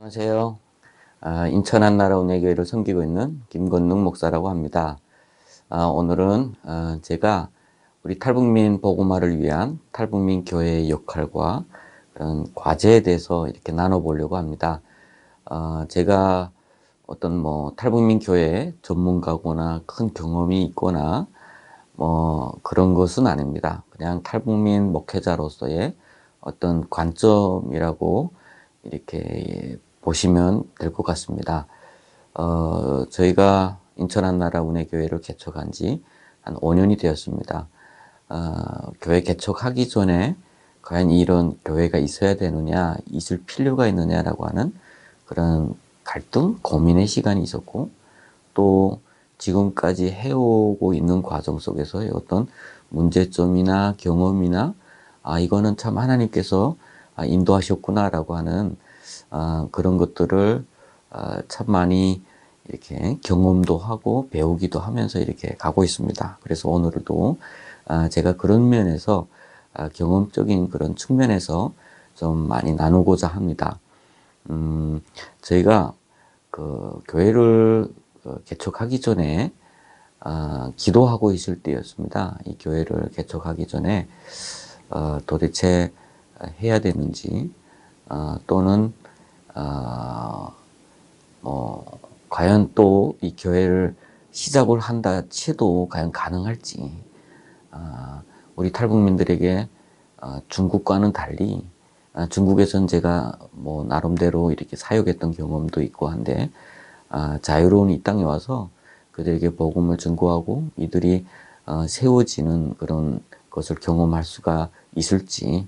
안녕하세요. 인천 한나라 운해교회를 섬기고 있는 김건능 목사라고 합니다. 오늘은 제가 우리 탈북민 복음화를 위한 탈북민 교회의 역할과 그런 과제에 대해서 이렇게 나눠보려고 합니다. 제가 어떤 탈북민 교회 전문가거나 큰 경험이 있거나 그런 것은 아닙니다. 그냥 탈북민 목회자로서의 어떤 관점이라고 이렇게 보시면 될 것 같습니다. 저희가 인천 한나라 운해교회를 개척한 지 한 5년이 되었습니다. 교회 개척하기 전에 과연 이런 교회가 있어야 되느냐, 있을 필요가 있느냐라고 하는 그런 갈등, 고민의 시간이 있었고, 또 지금까지 해오고 있는 과정 속에서의 어떤 문제점이나 경험이나 이거는 참 하나님께서 인도하셨구나라고 하는 그런 것들을 참 많이 이렇게 경험도 하고 배우기도 하면서 이렇게 가고 있습니다. 그래서 오늘도 제가 그런 면에서 경험적인 그런 측면에서 좀 많이 나누고자 합니다. 저희가 그 교회를 개척하기 전에 기도하고 있을 때였습니다. 이 교회를 개척하기 전에 도대체 해야 되는지 또는 과연 또 이 교회를 시작을 한다 치도 과연 가능할지 우리 탈북민들에게 중국과는 달리 중국에선 제가 나름대로 이렇게 사역했던 경험도 있고 한데 자유로운 이 땅에 와서 그들에게 복음을 전거하고 이들이 세워지는 그런 것을 경험할 수가 있을지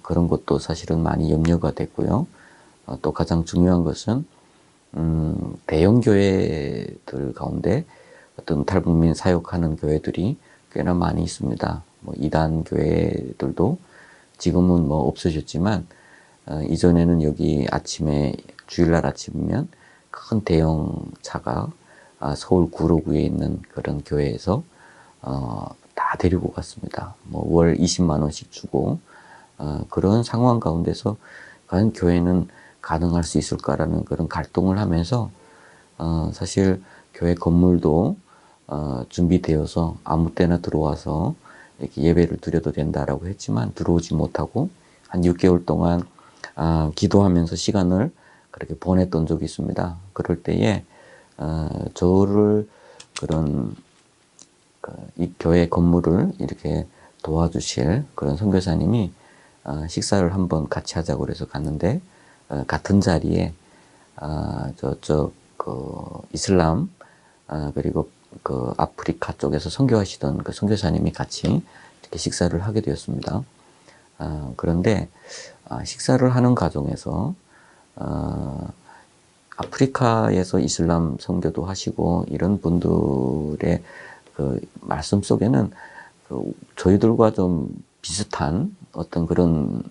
그런 것도 사실은 많이 염려가 됐고요. 또 가장 중요한 것은 대형 교회들 가운데 어떤 탈북민 사역하는 교회들이 꽤나 많이 있습니다. 이단 교회들도 지금은 없어졌지만 이전에는 여기 아침에 주일날 아침이면 큰 대형 차가 서울 구로구에 있는 그런 교회에서 다 데리고 갔습니다. 월 20만 원씩 주고 그런 상황 가운데서 과연 교회는 가능할 수 있을까라는 그런 갈등을 하면서 사실 교회 건물도 준비되어서 아무 때나 들어와서 이렇게 예배를 드려도 된다라고 했지만 들어오지 못하고 한 6개월 동안 기도하면서 시간을 그렇게 보냈던 적이 있습니다. 그럴 때에 저를 그런 이 교회 건물을 이렇게 도와주실 그런 선교사님이 식사를 한번 같이 하자고 그래서 갔는데 같은 자리에 저쪽 그 이슬람 그리고 그 아프리카 쪽에서 선교하시던 그 선교사님이 같이 이렇게 식사를 하게 되었습니다. 그런데 식사를 하는 과정에서 아프리카에서 이슬람 선교도 하시고 이런 분들의 그 말씀 속에는 저희들과 좀 비슷한 어떤 그런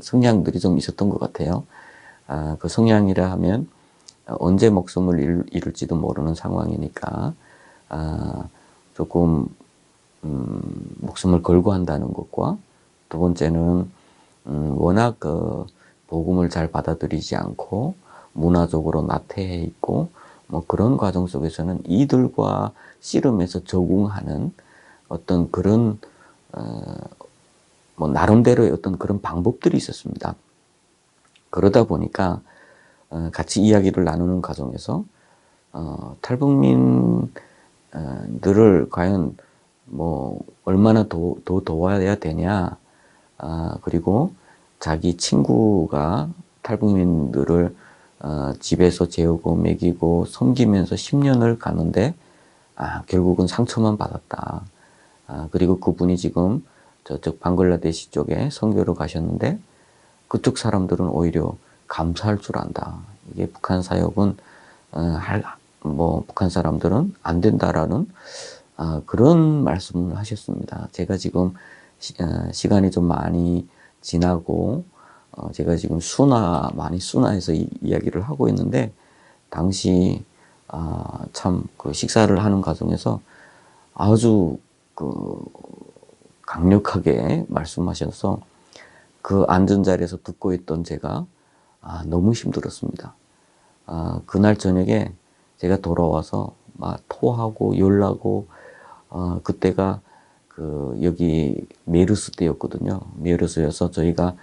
성향들이 좀 있었던 것 같아요. 그 성향이라 하면 언제 목숨을 잃을지도 모르는 상황이니까 조금 목숨을 걸고 한다는 것과 두 번째는 워낙 그 복음을 잘 받아들이지 않고 문화적으로 나태해 있고 그런 과정 속에서는 이들과 씨름해서 적응하는 어떤 그런 나름대로의 어떤 그런 방법들이 있었습니다. 그러다 보니까 같이 이야기를 나누는 과정에서 탈북민들을 과연 얼마나 더 도와야 되냐 그리고 자기 친구가 탈북민들을 집에서 재우고 먹이고 섬기면서 10년을 가는데 결국은 상처만 받았다. 그리고 그분이 지금 저쪽 방글라데시 쪽에 선교로 가셨는데 그쪽 사람들은 오히려 감사할 줄 안다. 이게 북한 사역은 북한 사람들은 안 된다라는 그런 말씀을 하셨습니다. 제가 지금 시간이 좀 많이 지나고 제가 지금 많이 순화해서 이야기를 하고 있는데 당시 참 그 식사를 하는 과정에서 아주 그 강력하게 말씀하셔서 그 앉은 자리에서 듣고 있던 제가 너무 힘들었습니다. 그날 저녁에 제가 돌아와서 막 토하고 열나고, 그때가 여기 메르스 때였거든요. 메르스여서 저희가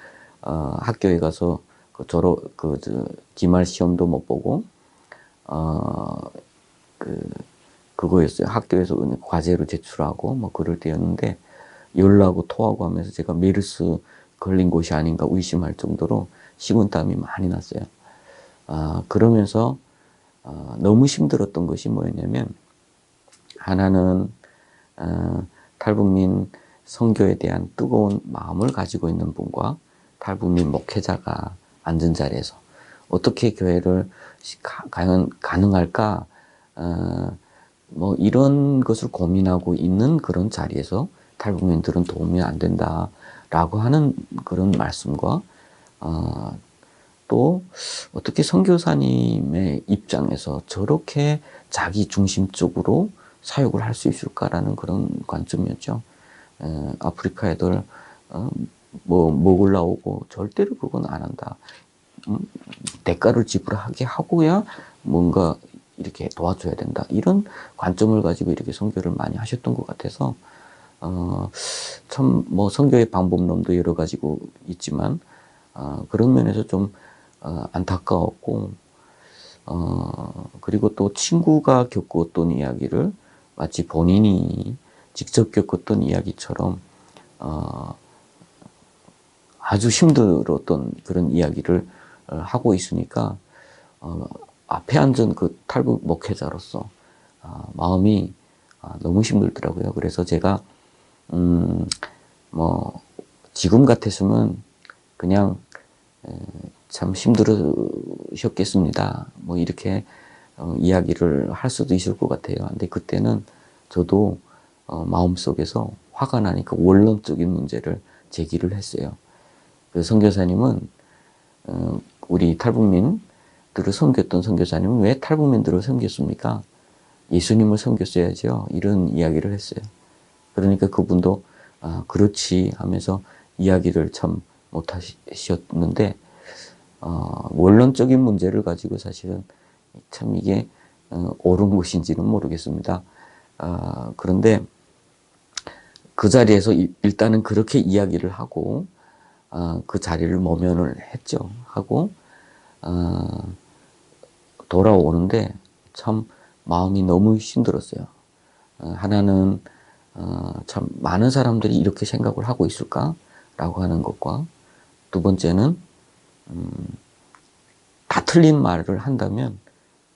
학교에 가서 기말 시험도 못 보고, 어, 그거였어요. 학교에서 과제로 제출하고 뭐 그럴 때였는데, 열나고 토하고 하면서 제가 메르스 걸린 곳이 아닌가 의심할 정도로 식은땀이 많이 났어요. 그러면서 너무 힘들었던 것이 뭐였냐면, 하나는 탈북민 선교에 대한 뜨거운 마음을 가지고 있는 분과 탈북민 목회자가 앉은 자리에서 어떻게 교회를 과연 가능할까, 뭐 이런 것을 고민하고 있는 그런 자리에서 탈북민들은 도움이 안 된다라고 하는 그런 말씀과, 또 어떻게 선교사님의 입장에서 저렇게 자기 중심적으로 사역을 할 수 있을까라는 그런 관점이었죠. 아프리카 애들 뭐 먹으러 오고 절대로 그건 안 한다. 대가를 지불하게 하고야 뭔가 이렇게 도와줘야 된다. 이런 관점을 가지고 이렇게 선교를 많이 하셨던 것 같아서, 참 뭐 선교의 방법론도 여러 가지고 있지만, 그런 면에서 좀 안타까웠고, 그리고 또 친구가 겪었던 이야기를 마치 본인이 직접 겪었던 이야기처럼 아주 힘들었던 그런 이야기를 하고 있으니까, 앞에 앉은 그 탈북 목회자로서 마음이 너무 힘들더라고요. 그래서 제가 뭐 지금 같았으면 그냥 참 힘들으셨겠습니다. 뭐 이렇게 이야기를 할 수도 있을 것 같아요. 근데 그때는 저도 마음속에서 화가 나니까 원론적인 문제를 제기를 했어요. 그 선교사님은 우리 탈북민들을 섬겼던 선교사님은 왜 탈북민들을 섬겼습니까? 예수님을 섬겼어야죠. 이런 이야기를 했어요. 그러니까 그분도 그렇지 하면서 이야기를 참 못하셨는데, 원론적인 문제를 가지고 사실은 참 이게 옳은 것인지는 모르겠습니다. 그런데 그 자리에서 일단은 그렇게 이야기를 하고, 그 자리를 모면을 했죠. 하고 돌아오는데 참 마음이 너무 힘들었어요. 하나는 참 많은 사람들이 이렇게 생각을 하고 있을까라고 하는 것과, 두 번째는 다 틀린 말을 한다면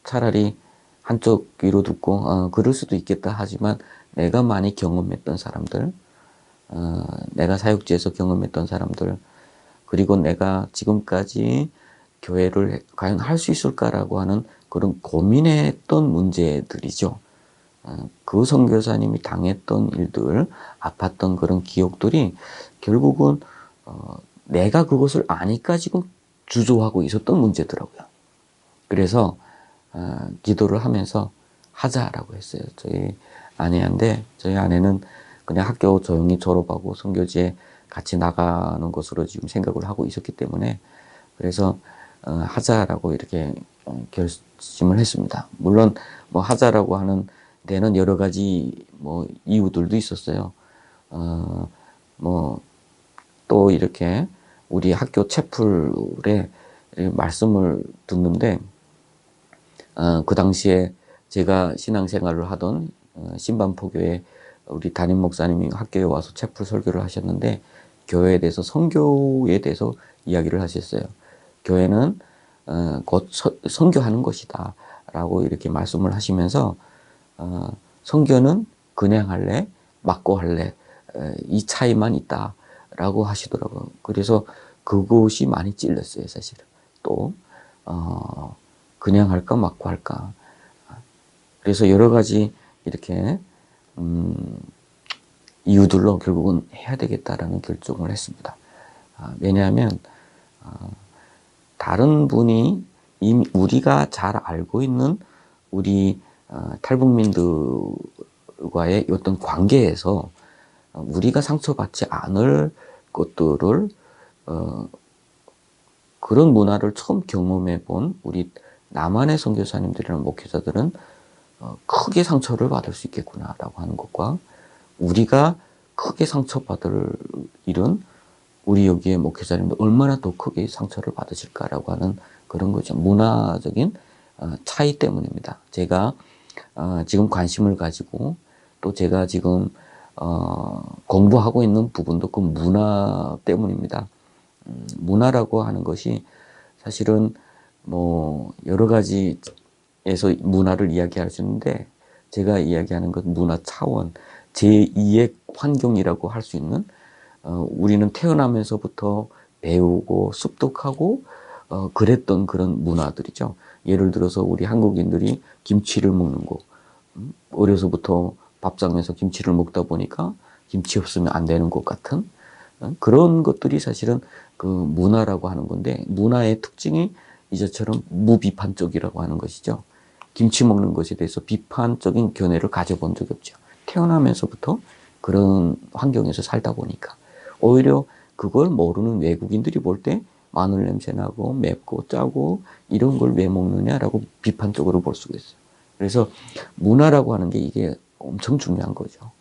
차라리 한쪽 귀로 듣고 그럴 수도 있겠다 하지만, 내가 많이 경험했던 사람들, 내가 사역지에서 경험했던 사람들, 그리고 내가 지금까지 교회를 과연 할 수 있을까라고 하는 그런 고민했던 문제들이죠. 그 선교사님이 당했던 일들, 아팠던 그런 기억들이 결국은 내가 그것을 아니까 지금 주저하고 있었던 문제더라고요. 그래서 기도를 하면서 하자라고 했어요. 저희 아내한테. 저희 아내는 그냥 학교 조용히 졸업하고 선교지에 같이 나가는 것으로 지금 생각을 하고 있었기 때문에, 그래서 하자라고 이렇게 결심을 했습니다. 물론 뭐 하자라고 하는 데는 여러 가지 뭐 이유들도 있었어요. 뭐 또 이렇게 우리 학교 채플에 말씀을 듣는데, 그 당시에 제가 신앙생활을 하던 신반포교회 우리 담임 목사님이 학교에 와서 채플 설교를 하셨는데, 교회에 대해서, 선교에 대해서 이야기를 하셨어요. 교회는 곧 선교하는 것이다 라고 이렇게 말씀을 하시면서, 선교는 그냥 할래 맞고 할래 이 차이만 있다 라고 하시더라고요. 그래서 그것이 많이 찔렸어요, 사실은. 또 그냥 할까 맞고 할까. 그래서 여러 가지 이렇게 이유들로 결국은 해야 되겠다라는 결정을 했습니다. 왜냐하면 다른 분이 이미 우리가 잘 알고 있는 우리 탈북민들과의 어떤 관계에서 우리가 상처받지 않을 것들을 그런 문화를 처음 경험해 본 우리 남한의 선교사님들이나 목회자들은 크게 상처를 받을 수 있겠구나라고 하는 것과, 우리가 크게 상처받을 일은 우리 여기에 목회자님들 얼마나 더 크게 상처를 받으실까라고 하는 그런 거죠. 문화적인 차이 때문입니다. 제가 지금 관심을 가지고 또 제가 지금 공부하고 있는 부분도 그 문화 때문입니다. 문화라고 하는 것이 사실은 뭐 여러 가지에서 문화를 이야기할 수 있는데, 제가 이야기하는 건 문화 차원, 제2의 환경이라고 할 수 있는, 우리는 태어나면서부터 배우고 습득하고 그랬던 그런 문화들이죠. 예를 들어서 우리 한국인들이 김치를 먹는 거, 어려서부터 밥상에서 김치를 먹다 보니까 김치 없으면 안 되는 것 같은 그런 것들이 사실은 그 문화라고 하는 건데, 문화의 특징이 이제처럼 무비판적이라고 하는 것이죠. 김치 먹는 것에 대해서 비판적인 견해를 가져본 적이 없죠. 태어나면서부터 그런 환경에서 살다 보니까 오히려 그걸 모르는 외국인들이 볼 때 마늘 냄새 나고 맵고 짜고 이런 걸 왜 먹느냐라고 비판적으로 볼 수가 있어요. 그래서 문화라고 하는 게 이게 엄청 중요한 거죠.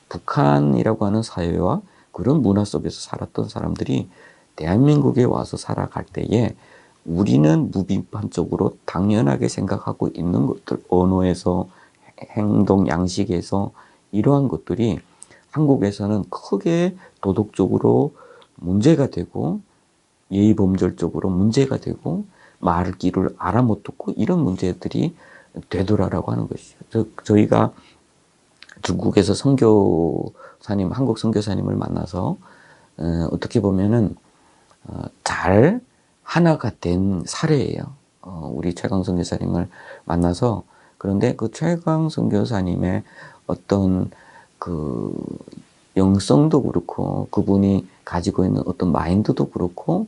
북한이라고 하는 사회와 그런 문화 속에서 살았던 사람들이 대한민국에 와서 살아갈 때에 우리는 무비판적으로 당연하게 생각하고 있는 것들, 언어에서 행동 양식에서 이러한 것들이 한국에서는 크게 도덕적으로 문제가 되고 예의범절적으로 문제가 되고 말귀를 알아 못 듣고 이런 문제들이 되더라라고 하는 것이죠. 저희가 중국에서 선교사님, 한국 선교사님을 만나서 어떻게 보면은 잘 하나가 된 사례예요. 우리 최강 선교사님을 만나서, 그런데 그 최강 선교사님의 어떤 그 영성도 그렇고 그분이 가지고 있는 어떤 마인드도 그렇고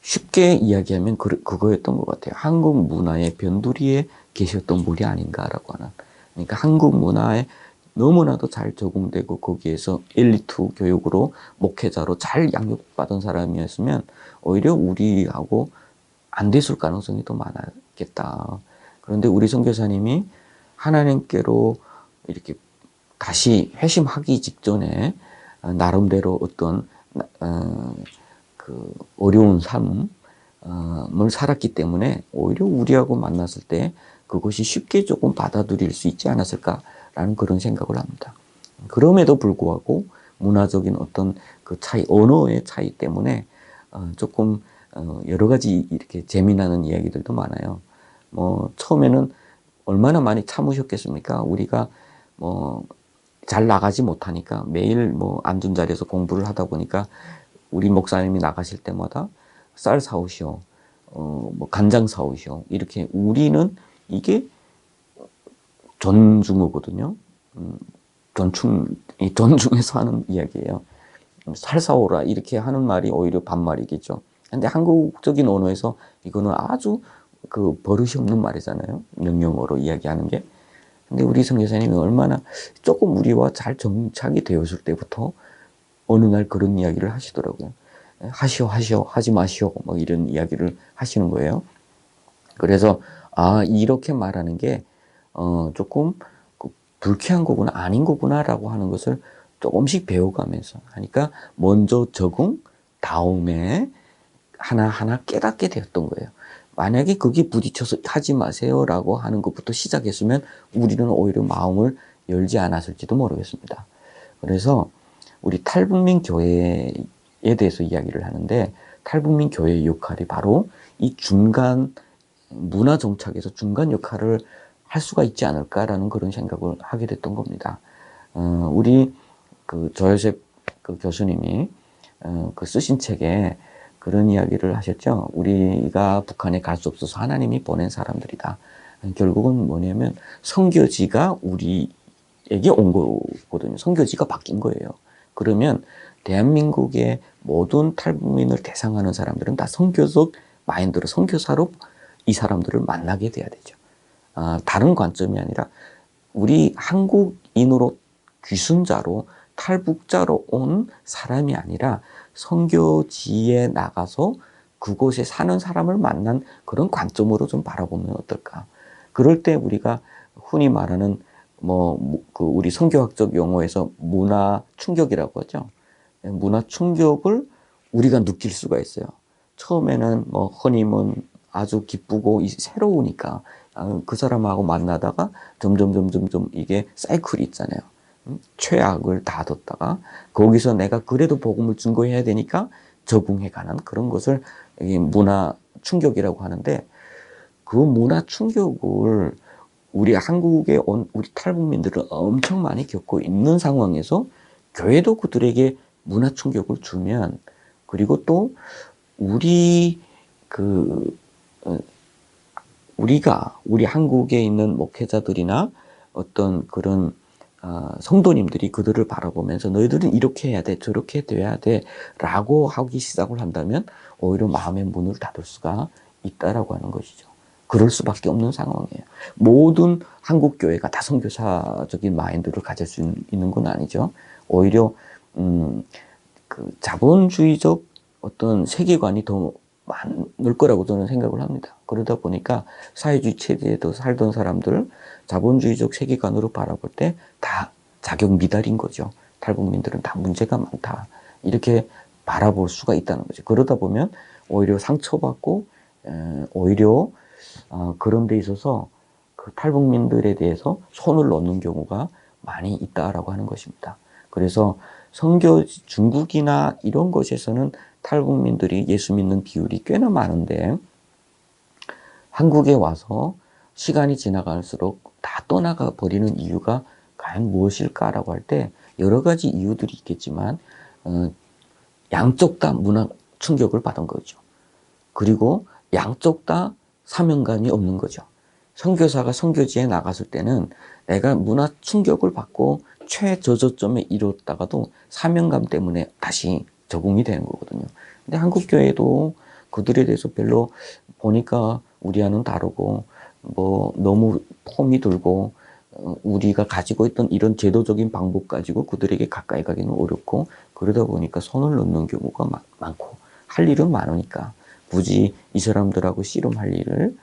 쉽게 이야기하면 그거였던 것 같아요. 한국 문화의 변두리에 계셨던 분이 아닌가라고 하는. 그러니까 한국 문화에 너무나도 잘 적응되고 거기에서 엘리트 교육으로 목회자로 잘 양육받은 사람이었으면 오히려 우리하고 안 됐을 가능성이 더 많았겠다. 그런데 우리 선교사님이 하나님께로 이렇게 다시 회심하기 직전에 나름대로 어떤 그 어려운 삶을 살았기 때문에 오히려 우리하고 만났을 때 그것이 쉽게 조금 받아들일 수 있지 않았을까라는 그런 생각을 합니다. 그럼에도 불구하고 문화적인 어떤 그 차이, 언어의 차이 때문에 조금 여러 가지 이렇게 재미나는 이야기들도 많아요. 뭐 처음에는 얼마나 많이 참으셨겠습니까? 우리가 뭐 잘 나가지 못하니까 매일 뭐 앉은 자리에서 공부를 하다 보니까 우리 목사님이 나가실 때마다 쌀 사오시오, 뭐 간장 사오시오, 이렇게. 우리는 이게 존중어거든요. 존중해서 하는 이야기예요. 살 사오라 이렇게 하는 말이 오히려 반말이겠죠. 근데 한국적인 언어에서 이거는 아주 그 버릇이 없는 말이잖아요. 명령어로 이야기하는 게. 근데 우리 선교사님이 얼마나 조금 우리와 잘 정착이 되었을 때부터 어느 날 그런 이야기를 하시더라고요. 하시오, 하지 마시오, 뭐 이런 이야기를 하시는 거예요. 그래서 이렇게 말하는 게 조금 불쾌한 거구나, 아닌 거구나라고 하는 것을 조금씩 배워가면서 하니까 먼저 적응, 다음에 하나하나 깨닫게 되었던 거예요. 만약에 거기에 부딪혀서 하지 마세요라고 하는 것부터 시작했으면 우리는 오히려 마음을 열지 않았을지도 모르겠습니다. 그래서 우리 탈북민 교회에 대해서 이야기를 하는데, 탈북민 교회의 역할이 바로 이 중간 문화 정착에서 중간 역할을 할 수가 있지 않을까라는 그런 생각을 하게 됐던 겁니다. 우리 그 조여셉 그 교수님이 그 쓰신 책에 그런 이야기를 하셨죠. 우리가 북한에 갈 수 없어서 하나님이 보낸 사람들이다. 결국은 뭐냐면 선교지가 우리에게 온 거거든요. 선교지가 바뀐 거예요. 그러면 대한민국의 모든 탈북민을 대상하는 사람들은 다 선교적 마인드로, 선교사로 이 사람들을 만나게 돼야 되죠. 다른 관점이 아니라 우리 한국인으로 귀순자로 탈북자로 온 사람이 아니라 선교지에 나가서 그곳에 사는 사람을 만난 그런 관점으로 좀 바라보면 어떨까. 그럴 때 우리가 흔히 말하는 우리 선교학적 용어에서 문화 충격이라고 하죠. 문화 충격을 우리가 느낄 수가 있어요. 처음에는 허니문 아주 기쁘고 새로우니까 그 사람하고 만나다가 점점 이게 사이클이 있잖아요. 최악을 다 뒀다가 거기서 내가 그래도 복음을 증거해야 되니까 적응해가는 그런 것을 문화 충격이라고 하는데, 그 문화 충격을 우리 한국에 온 우리 탈북민들은 엄청 많이 겪고 있는 상황에서 교회도 그들에게 문화 충격을 주면, 그리고 또 우리 우리 한국에 있는 목회자들이나 어떤 그런 성도님들이 그들을 바라보면서 너희들은 이렇게 해야 돼, 저렇게 돼야 돼 라고 하기 시작을 한다면 오히려 마음의 문을 닫을 수가 있다라고 하는 것이죠. 그럴 수밖에 없는 상황이에요. 모든 한국 교회가 다 선교사적인 마인드를 가질 수 있는 건 아니죠. 오히려 그 자본주의적 어떤 세계관이 더 많을 거라고 저는 생각을 합니다. 그러다 보니까 사회주의 체제에도 살던 사람들 자본주의적 세계관으로 바라볼 때 다 자격 미달인 거죠. 탈북민들은 다 문제가 많다, 이렇게 바라볼 수가 있다는 거죠. 그러다 보면 오히려 상처받고 오히려 그런 데 있어서 그 탈북민들에 대해서 손을 놓는 경우가 많이 있다라고 하는 것입니다. 그래서 중국이나 이런 곳에서는 탈북민들이 예수 믿는 비율이 꽤나 많은데, 한국에 와서 시간이 지나갈수록 다 떠나가 버리는 이유가 과연 무엇일까라고 할 때 여러 가지 이유들이 있겠지만 양쪽 다 문화 충격을 받은 거죠. 그리고 양쪽 다 사명감이 없는 거죠. 선교사가 선교지에 나갔을 때는 내가 문화 충격을 받고 최저저점에 이뤘다가도 사명감 때문에 다시 적응이 되는 거거든요. 근데 한국 교회도 그들에 대해서 별로 보니까 우리와는 다르고 너무 폼이 들고 우리가 가지고 있던 이런 제도적인 방법 가지고 그들에게 가까이 가기는 어렵고, 그러다 보니까 손을 놓는 경우가 많고 할 일은 많으니까 굳이 이 사람들하고 씨름할 일을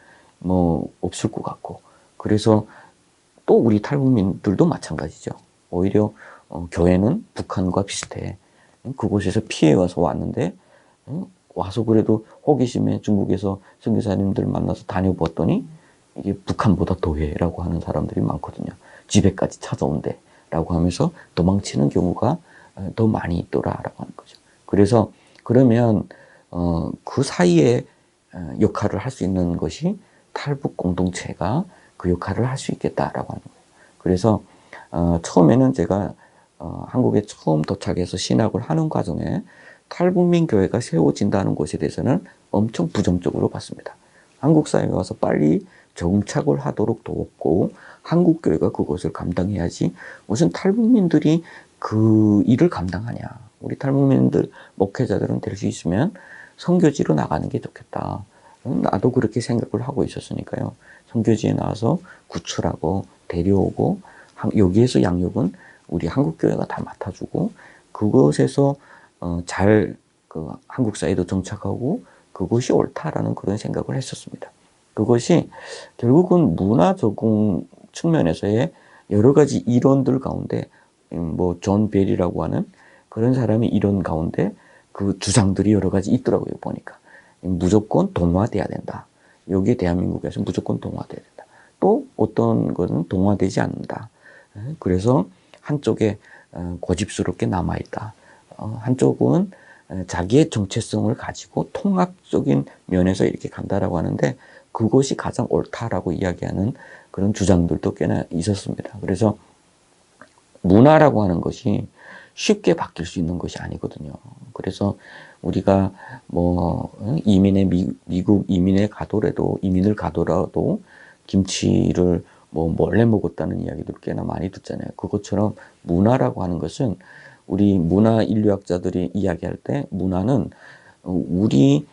없을 것 같고, 그래서 또 우리 탈북민들도 마찬가지죠. 오히려 교회는 북한과 비슷해. 그곳에서 피해와서 왔는데 와서 그래도 호기심에 중국에서 선교사님들 만나서 다녀보았더니 이게 북한보다 더해라고 하는 사람들이 많거든요. 집에까지 찾아온대 라고 하면서 도망치는 경우가 더 많이 있더라라고 하는 거죠. 그래서 그러면 그 사이에 역할을 할 수 있는 것이 탈북 공동체가 그 역할을 할 수 있겠다라고 하는 거예요. 그래서 처음에는 제가 한국에 처음 도착해서 신학을 하는 과정에 탈북민 교회가 세워진다는 것에 대해서는 엄청 부정적으로 봤습니다. 한국 사회에 와서 빨리 정착을 하도록 돕고 한국 교회가 그것을 감당해야지 무슨 탈북민들이 그 일을 감당하냐. 우리 탈북민들 목회자들은 될 수 있으면 선교지로 나가는 게 좋겠다. 나도 그렇게 생각을 하고 있었으니까요. 선교지에 나와서 구출하고 데려오고 여기에서 양육은 우리 한국 교회가 다 맡아주고 그것에서 그 한국 사회도 정착하고 그것이 옳다라는 그런 생각을 했었습니다. 그것이 결국은 문화 적응 측면에서의 여러 가지 이론들 가운데 존 벨이라고 하는 그런 사람의 이론 가운데 그 주장들이 여러 가지 있더라고요. 보니까 무조건 동화돼야 된다. 여기 대한민국에서 무조건 동화돼야 된다. 또 어떤 것은 동화되지 않는다. 그래서 한쪽에 고집스럽게 남아있다. 한쪽은 자기의 정체성을 가지고 통합적인 면에서 이렇게 간다라고 하는데 그것이 가장 옳다라고 이야기하는 그런 주장들도 꽤나 있었습니다. 그래서 문화라고 하는 것이 쉽게 바뀔 수 있는 것이 아니거든요. 그래서 우리가 미국 이민을 가더라도 김치를 몰래 먹었다는 이야기들 꽤나 많이 듣잖아요. 그것처럼 문화라고 하는 것은 우리 문화 인류학자들이 이야기할 때 문화는 우리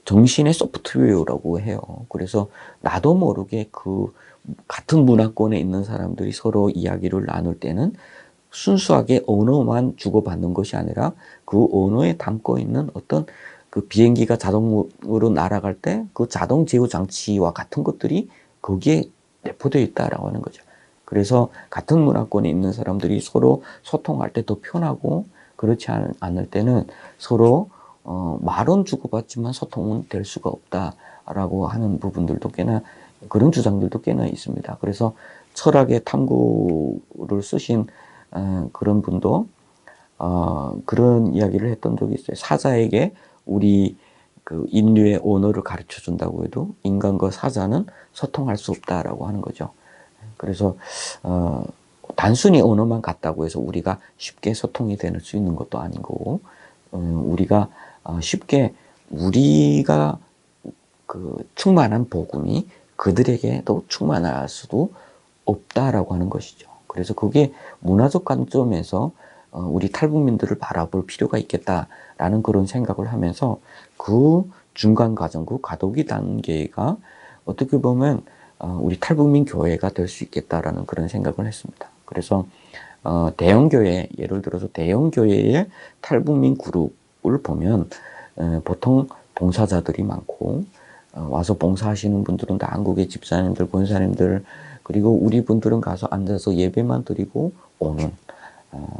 정신의 소프트웨어라고 해요. 그래서 나도 모르게 그 같은 문화권에 있는 사람들이 서로 이야기를 나눌 때는 순수하게 언어만 주고받는 것이 아니라 그 언어에 담고 있는 어떤 그 비행기가 자동으로 날아갈 때 그 자동 제어 장치와 같은 것들이 거기에 내포되어 있다라고 하는 거죠. 그래서 같은 문화권에 있는 사람들이 서로 소통할 때 더 편하고, 그렇지 않을 때는 서로 말은 주고받지만 소통은 될 수가 없다라고 하는 부분들도 꽤나, 그런 주장들도 꽤나 있습니다. 그래서 철학의 탐구를 쓰신 그런 분도 그런 이야기를 했던 적이 있어요. 사자에게 우리 그 인류의 언어를 가르쳐 준다고 해도 인간과 사자는 소통할 수 없다라고 하는 거죠. 그래서 단순히 언어만 같다고 해서 우리가 쉽게 소통이 될 수 있는 것도 아니고, 우리가 쉽게 우리가 그 충만한 복음이 그들에게도 충만할 수도 없다라고 하는 것이죠. 그래서 그게 문화적 관점에서 우리 탈북민들을 바라볼 필요가 있겠다라는 그런 생각을 하면서, 그 중간 과정, 그 과도기 단계가 어떻게 보면 우리 탈북민 교회가 될 수 있겠다라는 그런 생각을 했습니다. 그래서 대형 교회, 예를 들어서 대형 교회의 탈북민 그룹을 보면 보통 봉사자들이 많고, 와서 봉사하시는 분들은 다 한국의 집사님들, 권사님들, 그리고 우리 분들은 가서 앉아서 예배만 드리고 오는,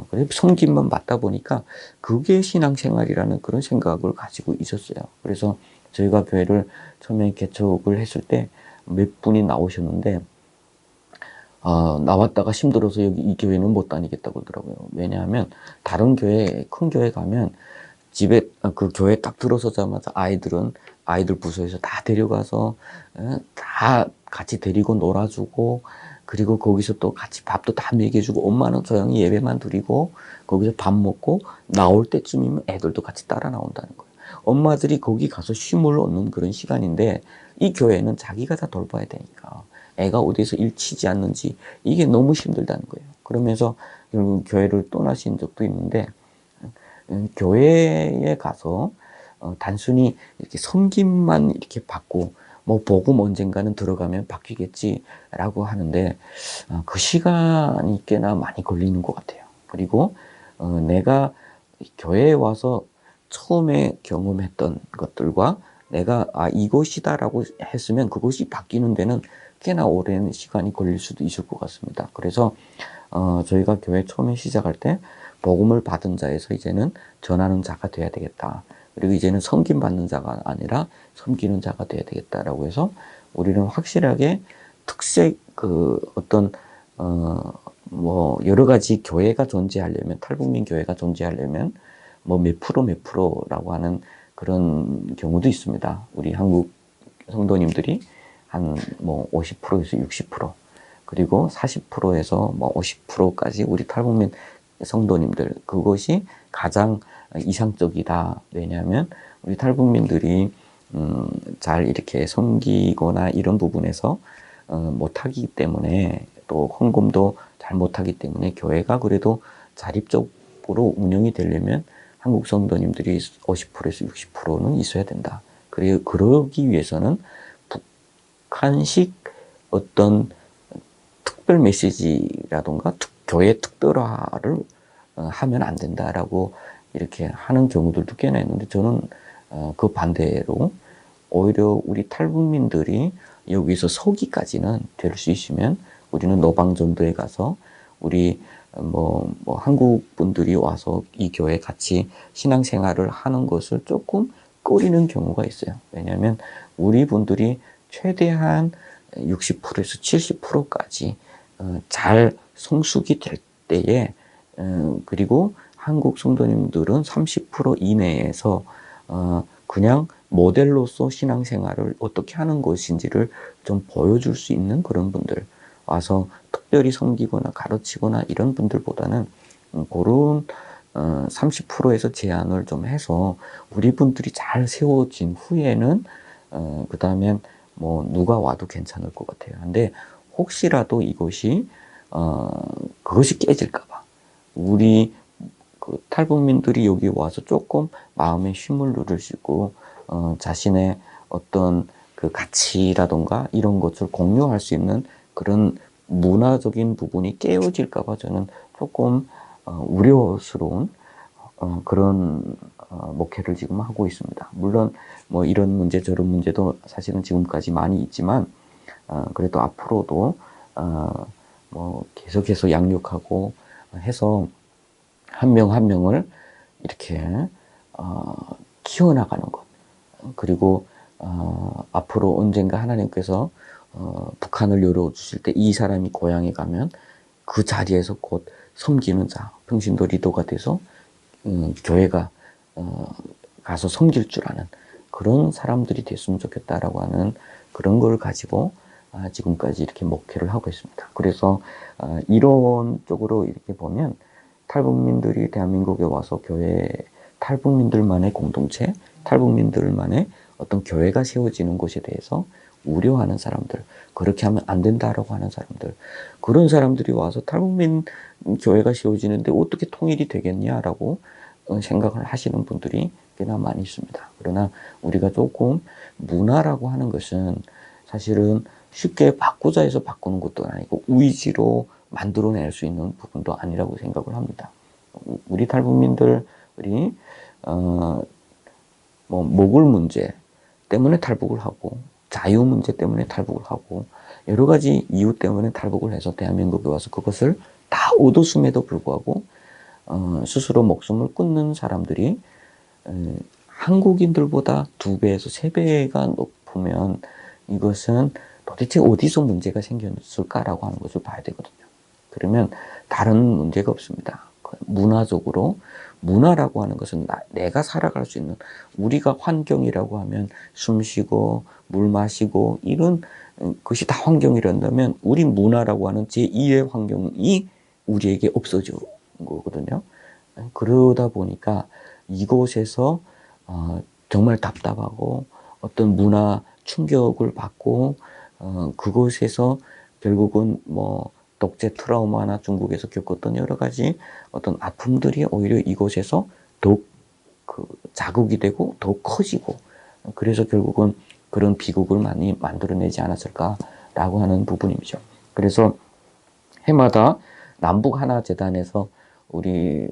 그래서 섬김만 받다 보니까 그게 신앙생활이라는 그런 생각을 가지고 있었어요. 그래서 저희가 교회를 처음에 개척을 했을 때 몇 분이 나오셨는데, 나왔다가 힘들어서 여기 이 교회는 못 다니겠다고 그러더라고요. 왜냐하면 다른 교회, 큰 교회 가면 집에 그 교회 딱 들어서자마자 아이들 부서에서 다 데려가서 다 같이 데리고 놀아주고, 그리고 거기서 또 같이 밥도 다 먹여주고, 엄마는 조용히 예배만 드리고 거기서 밥 먹고 나올 때쯤이면 애들도 같이 따라 나온다는 거예요. 엄마들이 거기 가서 쉼을 얻는 그런 시간인데, 이 교회는 자기가 다 돌봐야 되니까 애가 어디서 일치지 않는지 이게 너무 힘들다는 거예요. 그러면서 결국 교회를 떠나신 적도 있는데, 교회에 가서 단순히 이렇게 섬김만 이렇게 받고 뭐 복음 언젠가는 들어가면 바뀌겠지라고 하는데, 그 시간이 꽤나 많이 걸리는 것 같아요. 그리고 내가 교회에 와서 처음에 경험했던 것들과 내가 이것이다라고 했으면 그것이 바뀌는 데는 꽤나 오랜 시간이 걸릴 수도 있을 것 같습니다. 그래서 저희가 교회 처음에 시작할 때 복음을 받은 자에서 이제는 전하는 자가 돼야 되겠다. 그리고 이제는 섬김 받는 자가 아니라 섬기는 자가 돼야 되겠다라고 해서, 우리는 확실하게 특색, 그 어떤 뭐 여러 가지 교회가 존재하려면, 탈북민 교회가 존재하려면 뭐 몇 프로라고 하는 그런 경우도 있습니다. 우리 한국 성도님들이 한 뭐 50%에서 60%, 그리고 40%에서 뭐 50%까지 우리 탈북민 성도님들, 그것이 가장 이상적이다. 왜냐하면 우리 탈북민들이 잘 이렇게 섬기거나 이런 부분에서 못하기 때문에, 또 헌금도 잘 못하기 때문에, 교회가 그래도 자립적으로 운영이 되려면 한국 성도님들이 50%에서 60%는 있어야 된다. 그리고 그러기 위해서는 북한식 어떤 특별 메시지라던가 교회 특별화를 하면 안 된다라고 이렇게 하는 경우들도 꽤나 있는데, 저는 그 반대로 오히려 우리 탈북민들이 여기서 서기까지는 될 수 있으면, 우리는 노방전도에 가서 우리 한국 분들이 와서 이 교회 같이 신앙생활을 하는 것을 조금 꺼리는 경우가 있어요. 왜냐하면 우리 분들이 최대한 60%에서 70%까지 잘 성숙이 될 때에, 그리고 한국 성도님들은 30% 이내에서 그냥 모델로서 신앙생활을 어떻게 하는 것인지를 좀 보여줄 수 있는 그런 분들 와서 특별히 섬기거나 가르치거나 이런 분들보다는 그런 30%에서 제한을 좀 해서 우리 분들이 잘 세워진 후에는 그 다음엔 뭐 누가 와도 괜찮을 것 같아요. 근데 혹시라도 이것이 그것이 깨질까봐, 우리 그 탈북민들이 여기 와서 조금 마음의 쉼을 누릴 수 있고 자신의 어떤 그 가치라던가 이런 것을 공유할 수 있는 그런 문화적인 부분이 깨어질까봐 저는 조금 우려스러운 그런 목회를 지금 하고 있습니다. 물론 뭐 이런 문제 저런 문제도 사실은 지금까지 많이 있지만 그래도 앞으로도 뭐 계속해서 양육하고 해서 한 명 한 명을 이렇게 키워나가는 것. 그리고 앞으로 언젠가 하나님께서 북한을 열어주실 때 이 사람이 고향에 가면 그 자리에서 곧 섬기는 자, 평신도 리더가 돼서 교회가 가서 섬길 줄 아는 그런 사람들이 됐으면 좋겠다라고 하는 그런 걸 가지고 지금까지 이렇게 목회를 하고 있습니다. 그래서 이론적으로 이렇게 보면 탈북민들이 대한민국에 와서 교회, 탈북민들만의 공동체, 탈북민들만의 어떤 교회가 세워지는 곳에 대해서 우려하는 사람들, 그렇게 하면 안 된다라고 하는 사람들, 그런 사람들이 와서 탈북민 교회가 세워지는데 어떻게 통일이 되겠냐라고 생각을 하시는 분들이 꽤나 많이 있습니다. 그러나 우리가 조금 문화라고 하는 것은 사실은 쉽게 바꾸자 해서 바꾸는 것도 아니고 의지로 만들어낼 수 있는 부분도 아니라고 생각을 합니다. 우리 탈북민들이 뭐 모굴 문제 때문에 탈북을 하고 자유 문제 때문에 탈북을 하고 여러 가지 이유 때문에 탈북을 해서 대한민국에 와서 그것을 다 얻었음에도 불구하고 스스로 목숨을 끊는 사람들이 한국인들보다 2배에서 3배가 높으면 이것은 도대체 어디서 문제가 생겼을까라고 하는 것을 봐야 되거든요. 그러면 다른 문제가 없습니다. 문화적으로 문화라고 하는 것은 내가 살아갈 수 있는 우리가 환경이라고 하면 숨 쉬고 물 마시고 이런 것이 다 환경이란다면 우리 문화라고 하는 제2의 환경이 우리에게 없어진 거거든요. 그러다 보니까 이곳에서 정말 답답하고 어떤 문화 충격을 받고 그곳에서 결국은 뭐 독재 트라우마나 중국에서 겪었던 여러 가지 어떤 아픔들이 오히려 이곳에서 더욱 자극이 되고 더 커지고 그래서 결국은 그런 비극을 많이 만들어내지 않았을까라고 하는 부분이죠. 그래서 해마다 남북 하나 재단에서 우리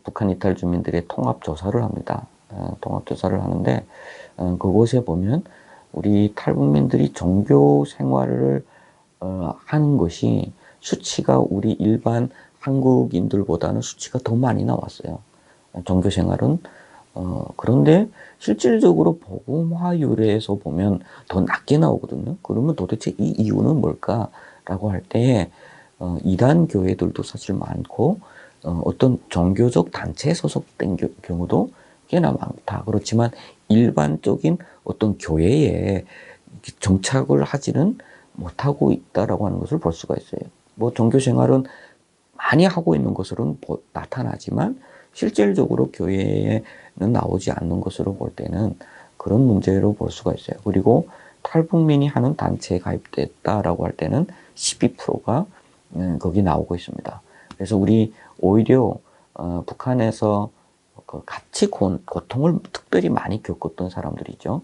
북한 이탈 주민들의 통합 조사를 합니다. 통합 조사를 하는데 그곳에 보면 우리 탈북민들이 종교 생활을 하는 것이 수치가 우리 일반 한국인들보다는 수치가 더 많이 나왔어요. 종교 생활은 그런데 실질적으로 복음화율에서 보면 더 낮게 나오거든요. 그러면 도대체 이 이유는 뭘까라고 할 때 이단 교회들도 사실 많고 어떤 종교적 단체에 소속된 경우도 꽤나 많다. 그렇지만 일반적인 어떤 교회에 정착을 하지는 못하고 있다라고 하는 것을 볼 수가 있어요. 뭐 종교 생활은 많이 하고 있는 것으로는 나타나지만 실질적으로 교회에는 나오지 않는 것으로 볼 때는 그런 문제로 볼 수가 있어요. 그리고 탈북민이 하는 단체에 가입됐다라고 할 때는 12%가 거기 나오고 있습니다. 그래서 우리 오히려 북한에서 같이 고통을 특별히 많이 겪었던 사람들이죠.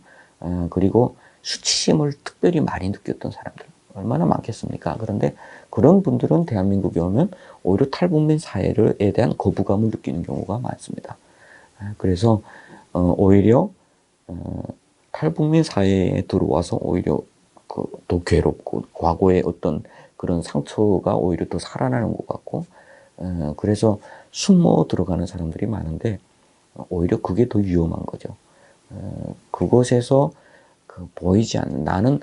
그리고 수치심을 특별히 많이 느꼈던 사람들 얼마나 많겠습니까? 그런데 그런 분들은 대한민국에 오면 오히려 탈북민 사회에 대한 거부감을 느끼는 경우가 많습니다. 그래서 오히려 탈북민 사회에 들어와서 오히려 더 괴롭고 과거의 어떤 그런 상처가 오히려 더 살아나는 것 같고 그래서 숨어 들어가는 사람들이 많은데 오히려 그게 더 위험한 거죠. 그곳에서 보이지 않는 나는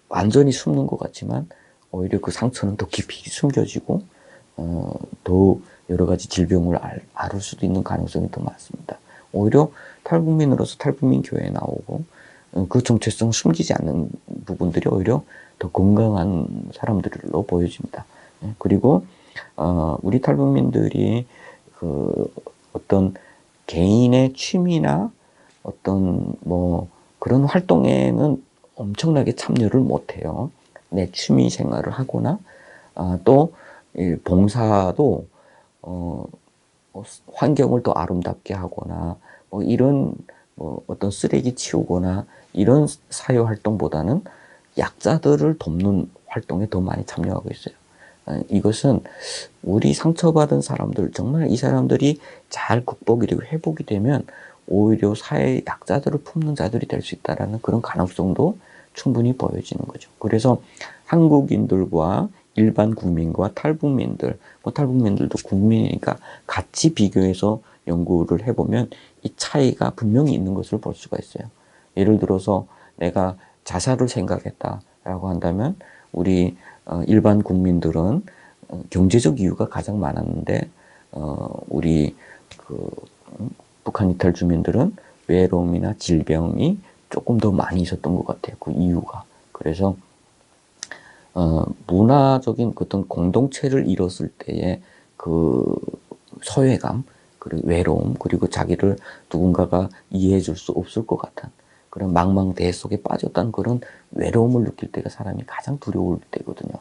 완전히 숨는 것 같지만 오히려 그 상처는 더 깊이 숨겨지고 더 여러 가지 질병을 앓을 수도 있는 가능성이 더 많습니다. 오히려 탈북민으로서 탈북민 교회에 나오고 그 정체성 숨기지 않는 부분들이 오히려 더 건강한 사람들로 보여집니다. 그리고 우리 탈북민들이 어떤 개인의 취미나 어떤 뭐 그런 활동에는 엄청나게 참여를 못해요. 내 취미 생활을 하거나 또 봉사도 환경을 더 아름답게 하거나 뭐 이런 뭐 어떤 쓰레기 치우거나 이런 사회 활동보다는 약자들을 돕는 활동에 더 많이 참여하고 있어요. 이것은 우리 상처받은 사람들, 정말 이 사람들이 잘 극복이 되고 회복이 되면 오히려 사회의 약자들을 품는 자들이 될 수 있다라는 그런 가능성도 충분히 보여지는 거죠. 그래서 한국인들과 일반 국민과 탈북민들, 뭐 탈북민들도 국민이니까 같이 비교해서 연구를 해보면 이 차이가 분명히 있는 것을 볼 수가 있어요. 예를 들어서 내가 자살을 생각했다라고 한다면 우리 일반 국민들은 경제적 이유가 가장 많았는데 우리 그 북한 이탈 주민들은 외로움이나 질병이 조금 더 많이 있었던 것 같아요. 그 이유가. 그래서 문화적인 어떤 공동체를 이뤘을 때의 그 소외감, 그리고 외로움, 그리고 자기를 누군가가 이해해 줄 수 없을 것 같은 그런 망망대해 속에 빠졌다는 그런 외로움을 느낄 때가 사람이 가장 두려울 때거든요.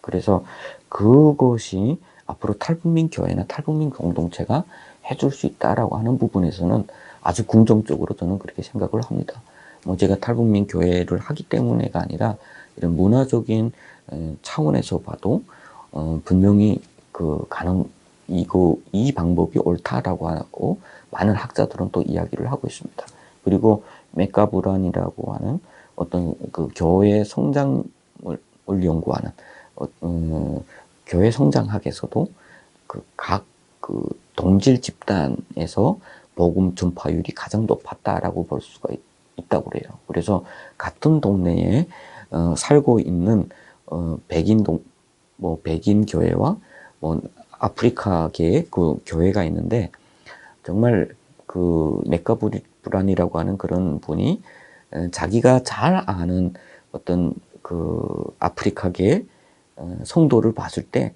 그래서 그것이 앞으로 탈북민 교회나 탈북민 공동체가 해줄 수 있다라고 하는 부분에서는 아주 긍정적으로 저는 그렇게 생각을 합니다. 뭐 제가 탈북민 교회를 하기 때문에가 아니라 이런 문화적인 차원에서 봐도 분명히 이 방법이 옳다라고 하고 많은 학자들은 또 이야기를 하고 있습니다. 그리고 메카브란이라고 하는 어떤 그 교회 성장을 연구하는 교회 성장학에서도 각 동질 집단에서 복음 전파율이 가장 높았다라고 볼 수가 있다고 그래요. 그래서 같은 동네에 살고 있는 백인 교회와 뭐 아프리카계의 그 교회가 있는데 정말 그 메카브란이라고 하는 그런 분이 자기가 잘 아는 어떤 그 아프리카계의 성도를 봤을 때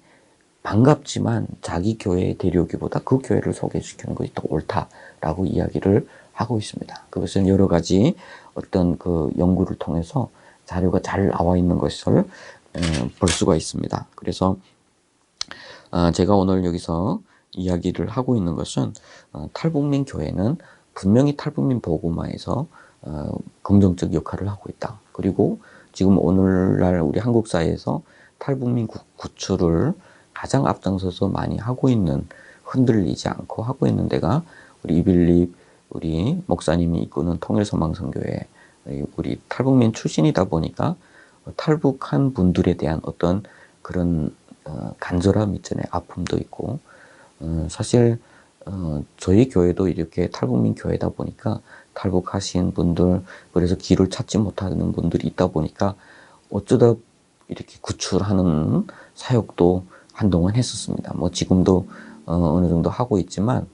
반갑지만 자기 교회에 데려오기보다 그 교회를 소개시키는 것이 더 옳다라고 이야기를 하고 있습니다. 그것은 여러 가지 어떤 그 연구를 통해서 자료가 잘 나와 있는 것을 볼 수가 있습니다. 그래서 제가 오늘 여기서 이야기를 하고 있는 것은 탈북민 교회는 분명히 탈북민 복음화에서 긍정적 역할을 하고 있다. 그리고 지금 오늘날 우리 한국 사회에서 탈북민 구출을 가장 앞장서서 많이 하고 있는, 흔들리지 않고 하고 있는 데가 우리 이빌립 우리 목사님이 이끄는 통일소망선교회, 우리 탈북민 출신이다 보니까 탈북한 분들에 대한 어떤 그런 간절함 있잖아요. 아픔도 있고 사실 저희 교회도 이렇게 탈북민 교회다 보니까 탈북하신 분들, 그래서 길을 찾지 못하는 분들이 있다 보니까 어쩌다 이렇게 구출하는 사역도 한동안 했었습니다. 뭐 지금도 어느 정도 하고 있지만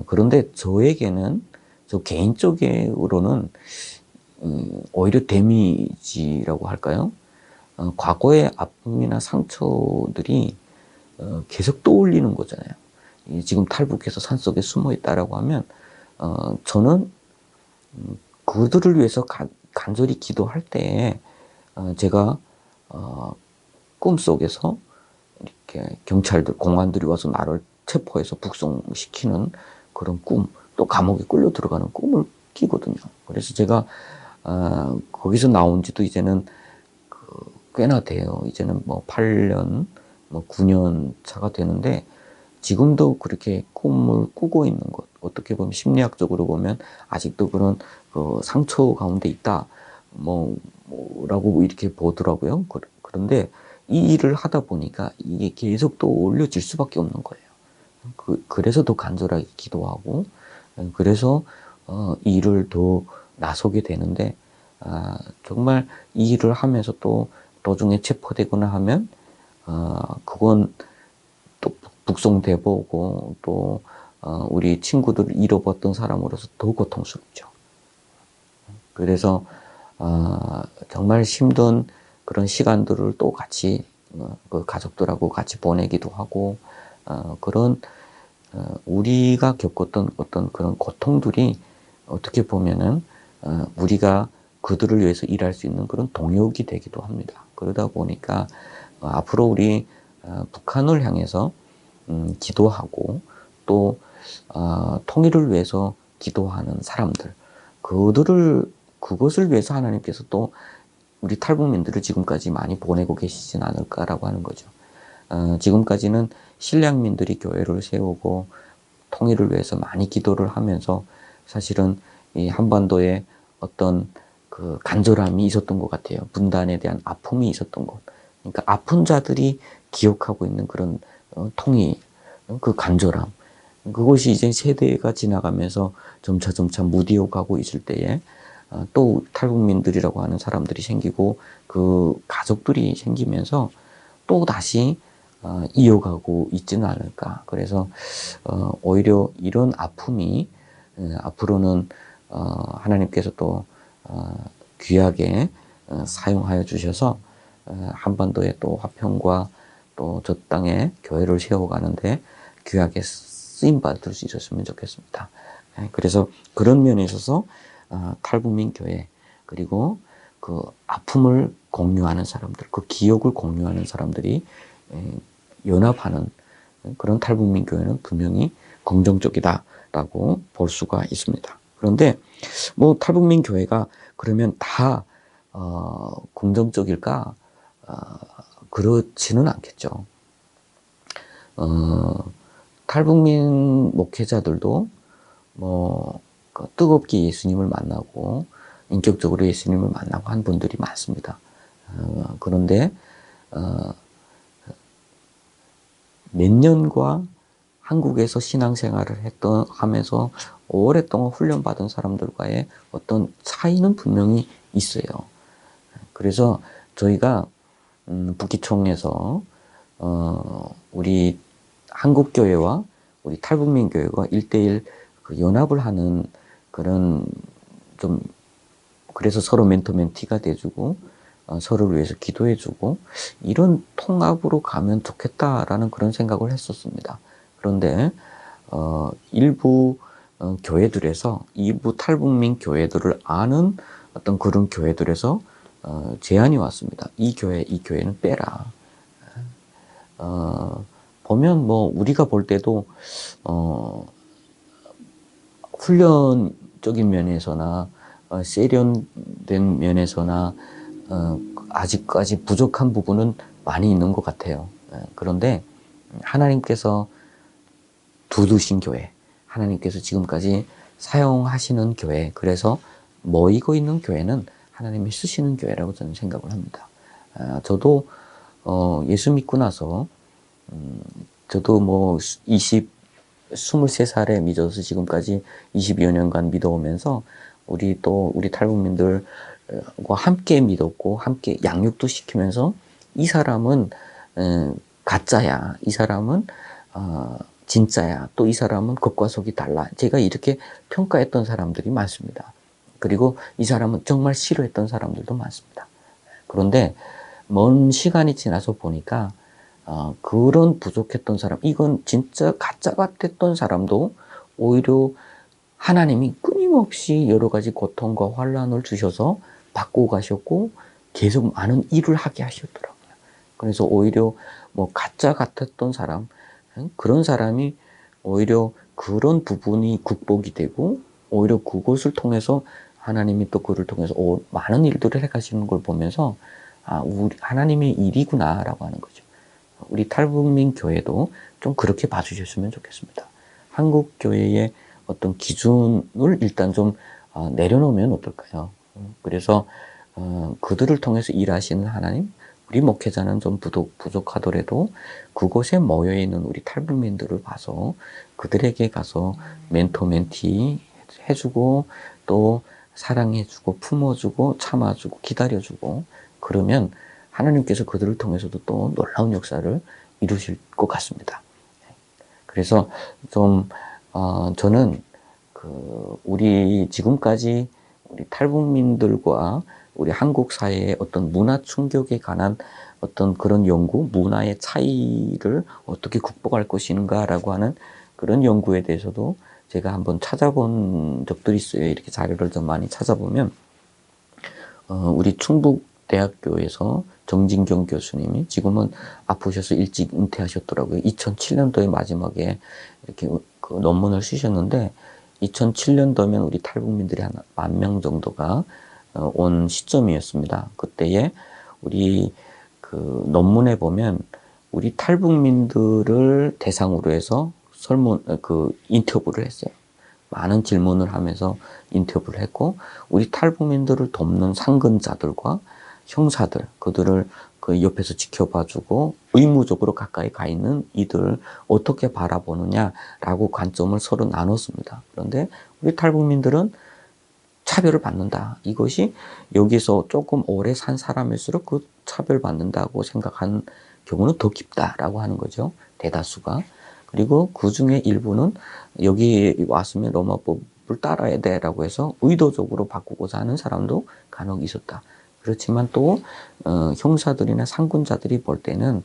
그런데 저에게는 저 개인적으로는 오히려 데미지라고 할까요? 과거의 아픔이나 상처들이 계속 떠올리는 거잖아요. 지금 탈북해서 산속에 숨어 있다라고 하면 저는 그들을 위해서 간절히 기도할 때 제가 꿈속에서 이렇게 경찰들, 공안들이 와서 나를 체포해서 북송시키는 그런 꿈, 또 감옥에 끌려 들어가는 꿈을 끼거든요. 그래서 제가 거기서 나온 지도 이제는 꽤나 돼요. 이제는 뭐 8년, 뭐 9년 차가 되는데 지금도 그렇게 꿈을 꾸고 있는 것, 어떻게 보면 심리학적으로 보면 아직도 그런 상처 가운데 있다, 뭐라고 이렇게 보더라고요. 그런데 이 일을 하다 보니까 이게 계속 또 올려질 수밖에 없는 거예요. 그래서 더 간절하게 기도하고, 그래서 이 일을 더 나서게 되는데, 정말 이 일을 하면서 또 도중에 체포되거나 하면, 그건 또 북송돼 보고, 또 우리 친구들을 잃어봤던 사람으로서 더 고통스럽죠. 그래서 정말 힘든 그런 시간들을 또 같이 그 가족들하고 같이 보내기도 하고 그런 우리가 겪었던 어떤 그런 고통들이 어떻게 보면은 우리가 그들을 위해서 일할 수 있는 그런 동력이 되기도 합니다. 그러다 보니까 앞으로 우리 북한을 향해서 기도하고 또 통일을 위해서 기도하는 사람들, 그것을 위해서 하나님께서 또 우리 탈북민들을 지금까지 많이 보내고 계시진 않을까라고 하는 거죠. 지금까지는 신량민들이 교회를 세우고 통일을 위해서 많이 기도를 하면서 사실은 이 한반도에 어떤 그 간절함이 있었던 것 같아요. 분단에 대한 아픔이 있었던 것. 그러니까 아픈 자들이 기억하고 있는 그런 통일, 그 간절함. 그것이 이제 세대가 지나가면서 점차 무디어 가고 있을 때에 또 탈북민들이라고 하는 사람들이 생기고 그 가족들이 생기면서 또 다시 이어가고 있지는 않을까. 그래서 오히려 이런 아픔이 앞으로는 하나님께서 또 귀하게 사용하여 주셔서 한반도의 또 화평과 또 저 땅에 교회를 세워가는데 귀하게 쓰임 받을 수 있었으면 좋겠습니다. 그래서 그런 면에 있어서 탈북민 교회 그리고 그 아픔을 공유하는 사람들, 그 기억을 공유하는 사람들이 연합하는 그런 탈북민 교회는 분명히 긍정적이다라고 볼 수가 있습니다. 그런데 뭐 탈북민 교회가 그러면 다 긍정적일까? 그렇지는 않겠죠. 탈북민 목회자들도 뭐 뜨겁게 예수님을 만나고 인격적으로 예수님을 만나고 한 분들이 많습니다. 그런데 몇 년과 한국에서 신앙생활을 하면서 오랫동안 훈련받은 사람들과의 어떤 차이는 분명히 있어요. 그래서 저희가 북기총에서 우리 한국교회와 우리 탈북민 교회가 1대1 그 연합을 하는 그런 좀 그래서 서로 멘토 멘티가 돼주고 서로를 위해서 기도해주고 이런 통합으로 가면 좋겠다라는 그런 생각을 했었습니다. 그런데 일부 교회들에서 일부 탈북민 교회들을 아는 어떤 그런 교회들에서 제안이 왔습니다. 이 교회는 빼라. 보면 뭐 우리가 볼 때도 훈련적인 면에서나 세련된 면에서나 아직까지 부족한 부분은 많이 있는 것 같아요. 그런데 하나님께서 두두신 교회, 하나님께서 지금까지 사용하시는 교회, 그래서 모이고 있는 교회는 하나님이 쓰시는 교회라고 저는 생각을 합니다. 저도 예수 믿고 나서 저도 뭐 23살에 믿어서 지금까지 20여 년간 믿어오면서 우리 탈북민들과 함께 믿었고 함께 양육도 시키면서 이 사람은 가짜야, 이 사람은 진짜야, 또 이 사람은 겉과 속이 달라. 제가 이렇게 평가했던 사람들이 많습니다. 그리고 이 사람은 정말 싫어했던 사람들도 많습니다. 그런데 먼 시간이 지나서 보니까 그런 부족했던 사람, 이건 진짜 가짜 같았던 사람도 오히려 하나님이 끊임없이 여러 가지 고통과 환란을 주셔서 바꾸고 가셨고 계속 많은 일을 하게 하셨더라고요. 그래서 오히려 뭐 가짜 같았던 사람, 그런 사람이 오히려 그런 부분이 극복이 되고 오히려 그것을 통해서 하나님이 또 그를 통해서 많은 일들을 해가시는 걸 보면서 우리 하나님의 일이구나라고 하는 거죠. 우리 탈북민 교회도 좀 그렇게 봐주셨으면 좋겠습니다. 한국 교회의 어떤 기준을 일단 좀 내려놓으면 어떨까요? 그래서 그들을 통해서 일하시는 하나님, 우리 목회자는 좀 부족하더라도 그곳에 모여 있는 우리 탈북민들을 봐서 그들에게 가서 멘토 멘티 해주고 또 사랑해주고 품어주고 참아주고 기다려주고 그러면 하나님께서 그들을 통해서도 또 놀라운 역사를 이루실 것 같습니다. 그래서 좀 저는 우리 지금까지 우리 탈북민들과 우리 한국 사회의 어떤 문화 충격에 관한 어떤 그런 연구, 문화의 차이를 어떻게 극복할 것인가라고 하는 그런 연구에 대해서도 제가 한번 찾아본 적들이 있어요. 이렇게 자료를 좀 많이 찾아보면 우리 충북대학교에서 정진경 교수님이 지금은 아프셔서 일찍 은퇴하셨더라고요. 2007년도에 마지막에 이렇게 그 논문을 쓰셨는데 2007년도면 우리 탈북민들이 한 10,000명 정도가 온 시점이었습니다. 그때에 우리 그 논문에 보면 우리 탈북민들을 대상으로 해서 인터뷰를 했어요. 많은 질문을 하면서 인터뷰를 했고, 우리 탈북민들을 돕는 상근자들과 형사들, 그들을 그 옆에서 지켜봐주고 의무적으로 가까이 가 있는 이들 어떻게 바라보느냐라고 관점을 서로 나눴습니다. 그런데 우리 탈북민들은 차별을 받는다. 이것이 여기서 조금 오래 산 사람일수록 그 차별받는다고 생각하는 경우는 더 깊다라고 하는 거죠. 대다수가. 그리고 그 중에 일부는 여기 왔으면 로마법을 따라야 돼라고 해서 의도적으로 바꾸고자 하는 사람도 간혹 있었다. 그렇지만 또 형사들이나 상군자들이 볼 때는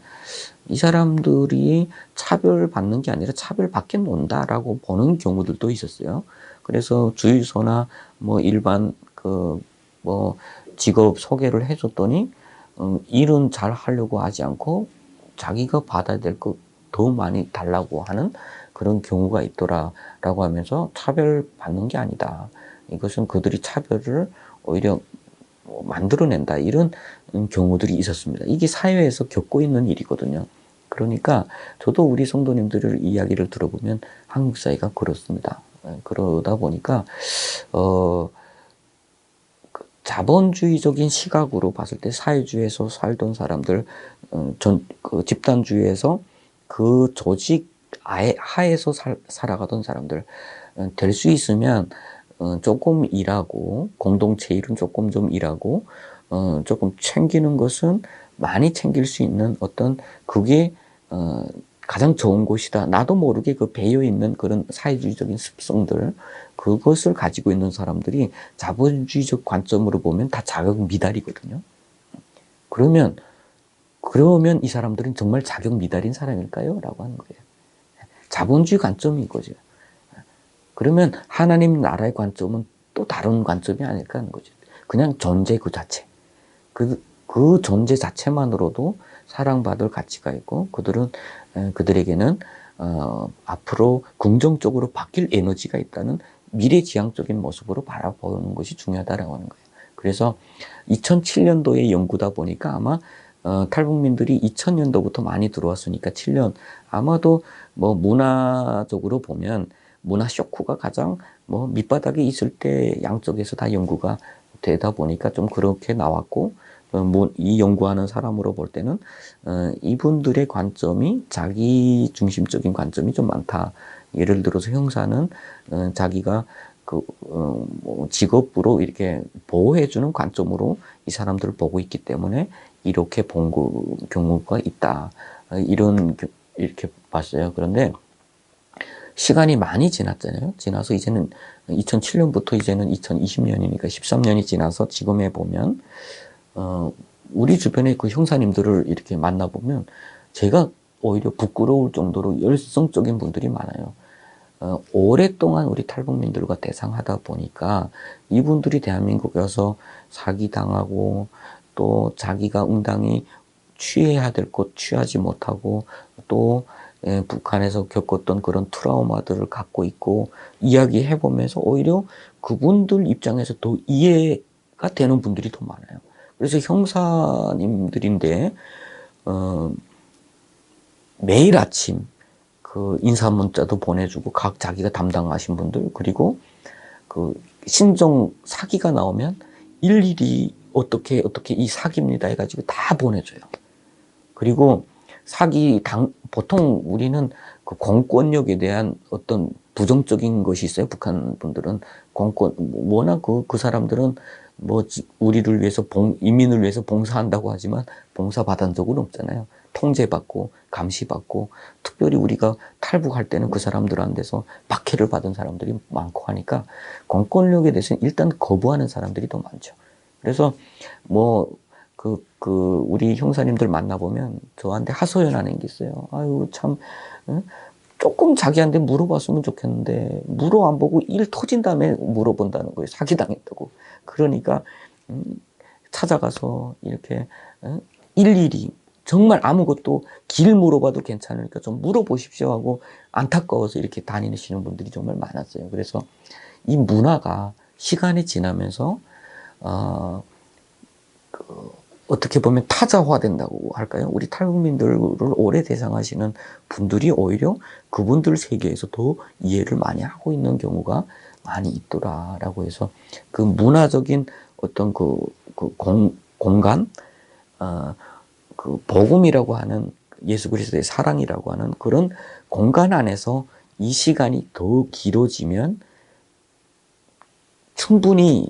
이 사람들이 차별받는 게 아니라 차별받게 논다라고 보는 경우들도 있었어요. 그래서 주유소나 뭐 일반 직업 소개를 해줬더니 일은 잘 하려고 하지 않고 자기가 받아야 될 거 더 많이 달라고 하는 그런 경우가 있더라라고 하면서 차별받는 게 아니다. 이것은 그들이 차별을 오히려 만들어낸다. 이런 경우들이 있었습니다. 이게 사회에서 겪고 있는 일이거든요. 그러니까 저도 우리 성도님들의 이야기를 들어보면 한국 사회가 그렇습니다. 그러다 보니까 자본주의적인 시각으로 봤을 때 사회주의에서 살던 사람들, 집단주의에서 그 조직 하에서 살아가던 사람들, 될 수 있으면 조금 일하고 공동체 일은 조금 좀 일하고 조금 챙기는 것은 많이 챙길 수 있는 어떤 그게 가장 좋은 곳이다. 나도 모르게 그 배어 있는 그런 사회주의적인 습성들, 그것을 가지고 있는 사람들이 자본주의적 관점으로 보면 다 자격 미달이거든요. 그러면 이 사람들은 정말 자격 미달인 사람일까요? 라고 하는 거예요. 자본주의 관점이 이거죠. 그러면 하나님 나라의 관점은 또 다른 관점이 아닐까 하는 거죠. 그냥 존재 그 자체. 그 존재 자체만으로도 사랑받을 가치가 있고, 그들에게는, 앞으로 긍정적으로 바뀔 에너지가 있다는 미래지향적인 모습으로 바라보는 것이 중요하다라고 하는 거예요. 그래서 2007년도에 연구다 보니까 아마 탈북민들이 2000년도부터 많이 들어왔으니까 7년, 아마도 뭐 문화적으로 보면 문화 쇼크가 가장 밑바닥에 있을 때 양쪽에서 다 연구가 되다 보니까 좀 그렇게 나왔고, 이 연구하는 사람으로 볼 때는 이분들의 관점이 자기 중심적인 관점이 좀 많다. 예를 들어서 형사는 자기가 직업으로 이렇게 보호해주는 관점으로 이 사람들을 보고 있기 때문에 이렇게 본 경우가 있다. 이렇게 봤어요. 그런데 시간이 많이 지났잖아요. 지나서 이제는 2007년부터 이제는 2020년이니까 13년이 지나서 지금에 보면, 우리 주변에 그 형사님들을 이렇게 만나보면 제가 오히려 부끄러울 정도로 열성적인 분들이 많아요. 오랫동안 우리 탈북민들과 대상하다 보니까 이분들이 대한민국에 와서 사기당하고 또 자기가 응당히 취해야 될 것 취하지 못하고 또 북한에서 겪었던 그런 트라우마들을 갖고 있고 이야기해보면서 오히려 그분들 입장에서 더 이해가 되는 분들이 더 많아요. 그래서 형사님들인데 매일 아침 그 인사 문자도 보내주고 각 자기가 담당하신 분들, 그리고 그 신종 사기가 나오면 일일이 어떻게 이 사기입니다 해가지고 다 보내줘요. 그리고 보통 우리는 그 공권력에 대한 어떤 부정적인 것이 있어요. 북한 분들은 워낙 그 사람들은 우리를 위해서 인민을 위해서 봉사한다고 하지만 봉사 받은 적은 없잖아요. 통제받고 감시받고, 특별히 우리가 탈북할 때는 그 사람들한테서 박해를 받은 사람들이 많고 하니까 공권력에 대해서는 일단 거부하는 사람들이 더 많죠. 그래서 우리 형사님들 만나보면 저한테 하소연하는 게 있어요. 아유, 참, 조금 자기한테 물어봤으면 좋겠는데, 물어 안 보고 일 터진 다음에 물어본다는 거예요. 사기당했다고. 그러니까, 찾아가서 이렇게, 일일이, 정말 아무것도 길 물어봐도 괜찮으니까 좀 물어보십시오 하고 안타까워서 이렇게 다니시는 분들이 정말 많았어요. 그래서 이 문화가 시간이 지나면서, 어떻게 보면 타자화된다고 할까요? 우리 탈북민들을 오래 대상하시는 분들이 오히려 그분들 세계에서 더 이해를 많이 하고 있는 경우가 많이 있더라라고 해서 그 문화적인 어떤 공간, 그 복음이라고 하는 예수 그리스도의 사랑이라고 하는 그런 공간 안에서 이 시간이 더 길어지면 충분히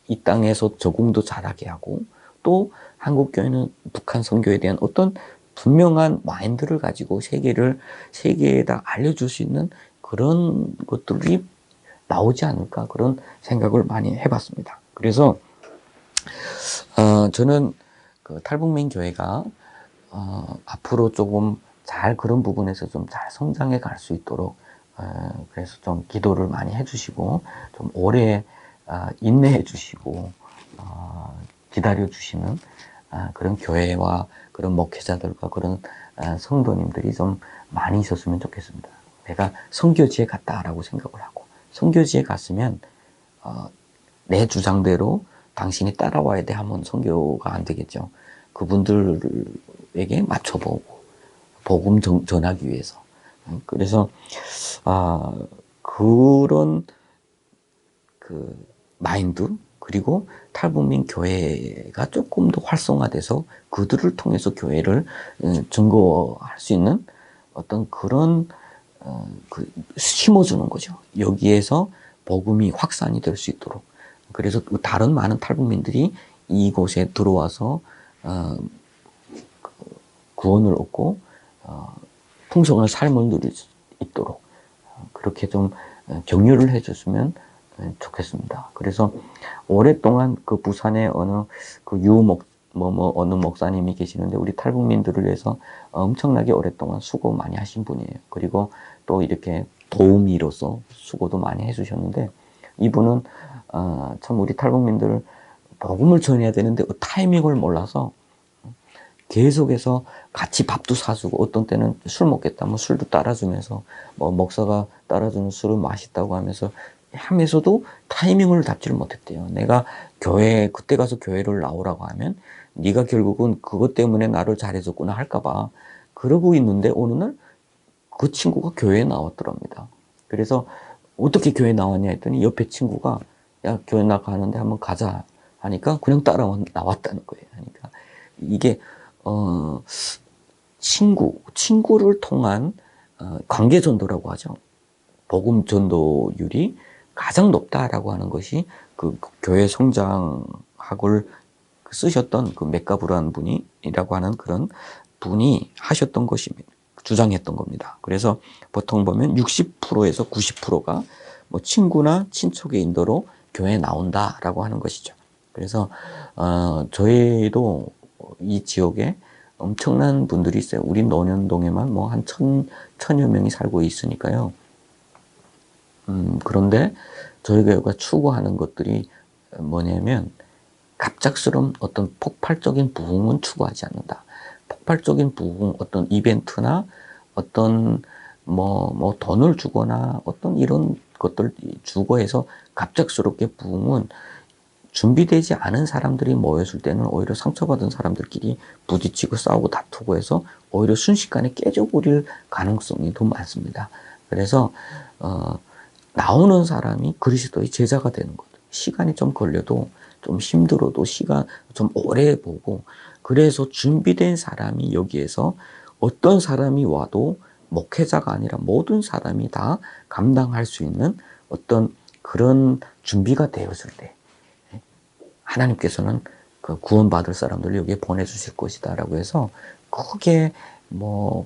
이 땅에서 적응도 잘하게 하고 또 한국교회는 북한 선교에 대한 어떤 분명한 마인드를 가지고 세계에다 알려줄 수 있는 그런 것들이 나오지 않을까 그런 생각을 많이 해봤습니다. 그래서 저는 그 탈북민 교회가 앞으로 조금 잘 그런 부분에서 좀 잘 성장해 갈 수 있도록 그래서 좀 기도를 많이 해주시고 좀 오래 인내해 주시고 기다려 주시는 그런 교회와 그런 목회자들과 그런 성도님들이 좀 많이 있었으면 좋겠습니다. 내가 선교지에 갔다라고 생각을 하고 선교지에 갔으면 내 주장대로 당신이 따라와야 돼 하면 선교가 안 되겠죠. 그분들에게 맞춰보고 복음 전하기 위해서. 그래서 그런 그 마인드 그리고 탈북민 교회가 조금 더 활성화돼서 그들을 통해서 교회를 증거할 수 있는 어떤 그런 심어주는 거죠. 여기에서 복음이 확산이 될 수 있도록. 그래서 다른 많은 탈북민들이 이곳에 들어와서 구원을 얻고 풍성한 삶을 누릴 수 있도록 그렇게 좀 격려를 해줬으면 좋겠습니다. 그래서 오랫동안 그 부산에 어느 그 어느 목사님이 계시는데 우리 탈북민들을 위해서 엄청나게 오랫동안 수고 많이 하신 분이에요. 그리고 또 이렇게 도우미로서 수고도 많이 해주셨는데 이분은 참 우리 탈북민들 복음을 전해야 되는데 타이밍을 몰라서 계속해서 같이 밥도 사주고 어떤 때는 술 먹겠다면 술도 따라주면서 뭐 목사가 따라주는 술은 맛있다고 하면서도 타이밍을 잡지를 못했대요. 내가 그때 가서 교회를 나오라고 하면 네가 결국은 그것 때문에 나를 잘해줬구나 할까봐 그러고 있는데 어느 날 그 친구가 교회에 나왔더랍니다. 그래서 어떻게 교회에 나왔냐 했더니 옆에 친구가 야 교회 나가는데 한번 가자 하니까 그냥 나왔다는 거예요. 그러니까 이게 친구를 통한 관계 전도라고 하죠. 복음 전도율이 가장 높다라고 하는 것이 그 교회 성장학을 쓰셨던 그 맥가브란 분이라고 하는 그런 분이 하셨던 것입니다. 주장했던 겁니다. 그래서 보통 보면 60%에서 90%가 뭐 친구나 친척의 인도로 교회에 나온다라고 하는 것이죠. 그래서 저희도 이 지역에 엄청난 분들이 있어요. 우리 논현동에만 뭐 한 천여 명이 살고 있으니까요. 그런데 저희 교회가 추구하는 것들이 뭐냐면 갑작스러운 어떤 폭발적인 부흥은 추구하지 않는다. 폭발적인 부흥, 어떤 이벤트나 어떤 뭐 돈을 주거나 어떤 이런 것들 주고 해서 갑작스럽게 부흥은 준비되지 않은 사람들이 모였을 때는 오히려 상처받은 사람들끼리 부딪히고 싸우고 다투고 해서 오히려 순식간에 깨져버릴 가능성이 더 많습니다. 그래서 나오는 사람이 그리스도의 제자가 되는 것. 시간이 좀 걸려도 좀 힘들어도 시간 좀 오래 보고 그래서 준비된 사람이 여기에서 어떤 사람이 와도 목회자가 아니라 모든 사람이 다 감당할 수 있는 어떤 그런 준비가 되었을 때 하나님께서는 그 구원받을 사람들을 여기에 보내주실 것이다라고 해서 크게 뭐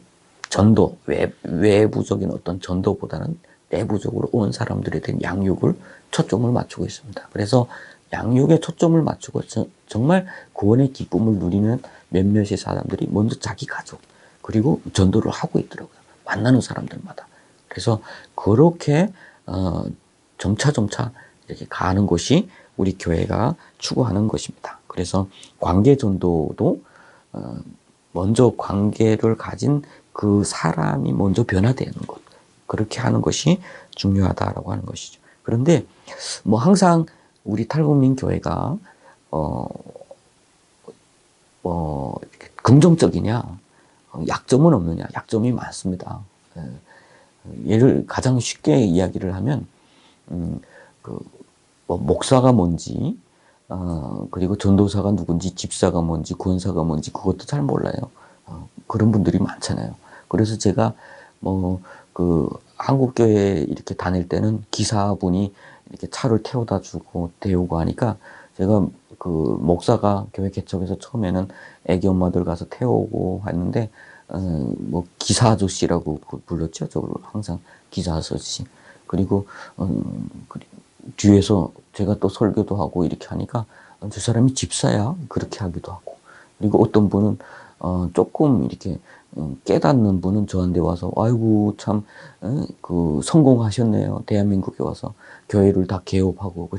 전도, 외부적인 어떤 전도보다는 내부적으로 온 사람들에 대한 양육을 초점을 맞추고 있습니다. 그래서 양육에 초점을 맞추고 정말 구원의 기쁨을 누리는 몇몇의 사람들이 먼저 자기 가족 그리고 전도를 하고 있더라고요. 만나는 사람들마다. 그래서 그렇게 점차 이렇게 가는 것이 우리 교회가 추구하는 것입니다. 그래서 관계 전도도 먼저 관계를 가진 그 사람이 먼저 변화되는 것. 그렇게 하는 것이 중요하다라고 하는 것이죠. 그런데 뭐 항상 우리 탈북민 교회가 이렇게 긍정적이냐, 약점은 없느냐? 약점이 많습니다. 예를 가장 쉽게 이야기를 하면, 그, 목사가 뭔지, 그리고 전도사가 누군지, 집사가 뭔지, 구원사가 뭔지, 그것도 잘 몰라요. 그런 분들이 많잖아요. 그래서 제가, 한국교회 이렇게 다닐 때는 기사분이 이렇게 차를 태워다 주고, 데우고 하니까, 제가 목사가 교회 개척해서 처음에는 애기 엄마들 가서 태우고 했는데, 기사 아저씨라고 불렀죠. 저를 항상 기사 아저씨. 그리고, 뒤에서 제가 또 설교도 하고 이렇게 하니까 저 사람이 집사야? 그렇게 하기도 하고. 그리고 어떤 분은 조금 이렇게 깨닫는 분은 저한테 와서 아이고 참 성공하셨네요. 대한민국에 와서 교회를 다 개업하고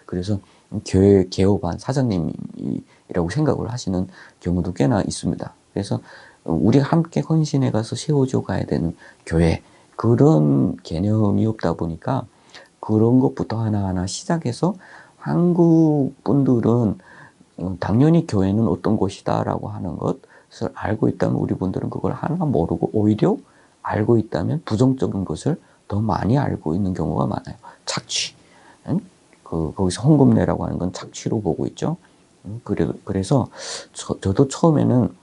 그래서 교회 개업한 사장님이라고 생각을 하시는 경우도 꽤나 있습니다. 그래서 우리가 함께 헌신해 가서 세워줘 가야 되는 교회 그런 개념이 없다 보니까 그런 것부터 하나하나 시작해서 한국 분들은 당연히 교회는 어떤 곳이다라고 하는 것을 알고 있다면 우리 분들은 그걸 하나 모르고 오히려 알고 있다면 부정적인 것을 더 많이 알고 있는 경우가 많아요. 착취. 거기서 헌금내라고 하는 건 착취로 보고 있죠. 그래서 저도 처음에는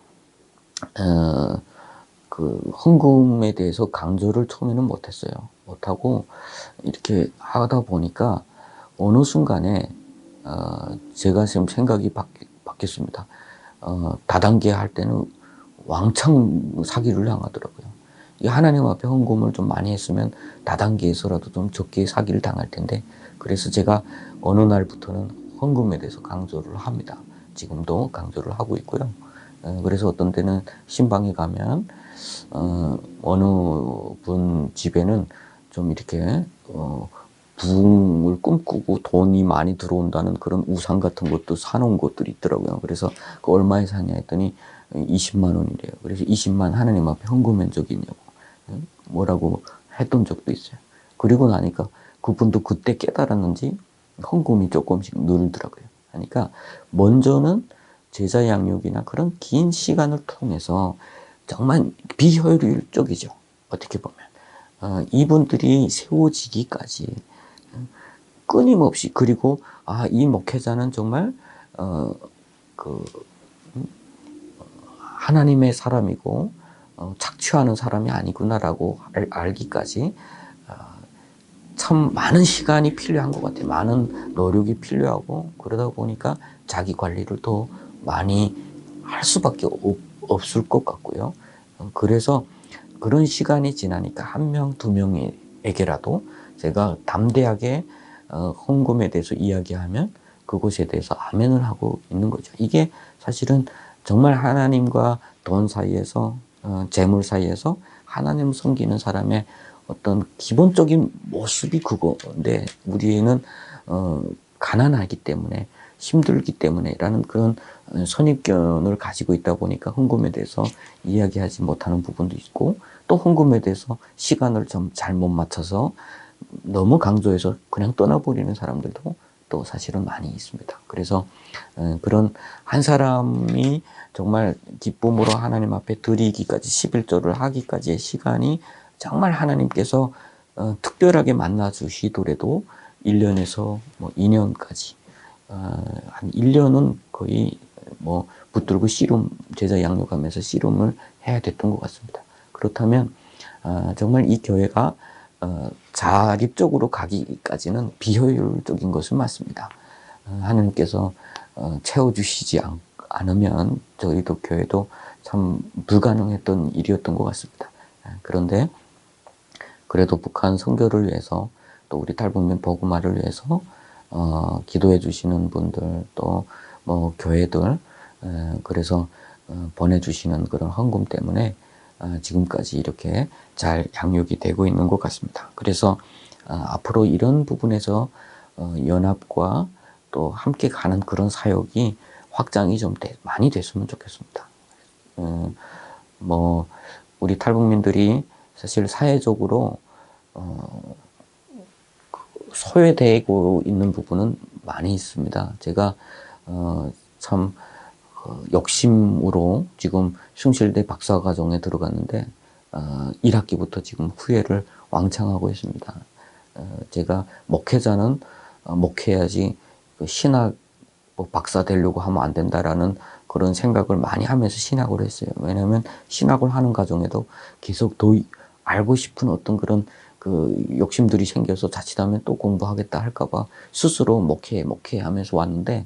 헌금에 대해서 강조를 처음에는 못했어요. 못하고 이렇게 하다 보니까 어느 순간에 제가 지금 생각이 바뀌었습니다. 다단계 할 때는 왕창 사기를 당하더라고요. 이 하나님 앞에 헌금을 좀 많이 했으면 다단계에서라도 좀 적게 사기를 당할 텐데 그래서 제가 어느 날부터는 헌금에 대해서 강조를 합니다. 지금도 강조를 하고 있고요. 그래서 어떤 때는 신방에 가면 어느 분 집에는 좀 이렇게 부흥을 꿈꾸고 돈이 많이 들어온다는 그런 우상 같은 것도 사놓은 것들이 있더라고요. 그래서 그 얼마에 사냐 했더니 20만 원이래요. 그래서 20만 하나님 앞에 헌금한 적이 있냐고 뭐라고 했던 적도 있어요. 그리고 나니까 그분도 그때 깨달았는지 헌금이 조금씩 늘더라고요. 그러니까 먼저는 제자 양육이나 그런 긴 시간을 통해서 정말 비효율적이죠. 어떻게 보면. 이분들이 세워지기까지 끊임없이 그리고 이 목회자는 정말 하나님의 사람이고 착취하는 사람이 아니구나라고 알기까지 참 많은 시간이 필요한 것 같아요. 많은 노력이 필요하고 그러다 보니까 자기 관리를 더 많이 할 수밖에 없을 것 같고요. 그래서 그런 시간이 지나니까 한 명, 두 명에게라도 제가 담대하게 헌금에 대해서 이야기하면 그것에 대해서 아멘을 하고 있는 거죠. 이게 사실은 정말 하나님과 돈 사이에서 재물 사이에서 하나님 섬기는 사람의 어떤 기본적인 모습이 그거인데 우리는 가난하기 때문에 힘들기 때문에라는 그런 선입견을 가지고 있다 보니까 헌금에 대해서 이야기하지 못하는 부분도 있고 또 헌금에 대해서 시간을 좀 잘못 맞춰서 너무 강조해서 그냥 떠나버리는 사람들도 또 사실은 많이 있습니다. 그래서 그런 한 사람이 정말 기쁨으로 하나님 앞에 드리기까지 11조를 하기까지의 시간이 정말 하나님께서 특별하게 만나 주시더라도 1년에서 2년까지 한 1년은 거의 붙들고 씨름 제자 양육하면서 씨름을 해야 됐던 것 같습니다. 그렇다면 정말 이 교회가 자립적으로 가기까지는 비효율적인 것은 맞습니다. 하나님께서 채워주시지 않으면 저희도 교회도 참 불가능했던 일이었던 것 같습니다. 그런데 그래도 북한 선교를 위해서 또 우리 탈북민 복음화를 위해서 기도해 주시는 분들 또 교회들 그래서 보내주시는 그런 헌금 때문에 지금까지 이렇게 잘 양육이 되고 있는 것 같습니다. 그래서 앞으로 이런 부분에서 연합과 또 함께 가는 그런 사역이 확장이 좀 많이 됐으면 좋겠습니다. 우리 탈북민들이 사실 사회적으로 소외되고 있는 부분은 많이 있습니다. 제가 참 욕심으로 지금 숭실대 박사과정에 들어갔는데 1학기부터 지금 후회를 왕창 하고 있습니다. 제가 목회자는 목회해야지 신학 박사 되려고 하면 안 된다라는 그런 생각을 많이 하면서 신학을 했어요. 왜냐하면 신학을 하는 과정에도 계속 더 알고 싶은 어떤 그런 욕심들이 생겨서 자칫하면 또 공부하겠다 할까봐 스스로 목회 하면서 왔는데,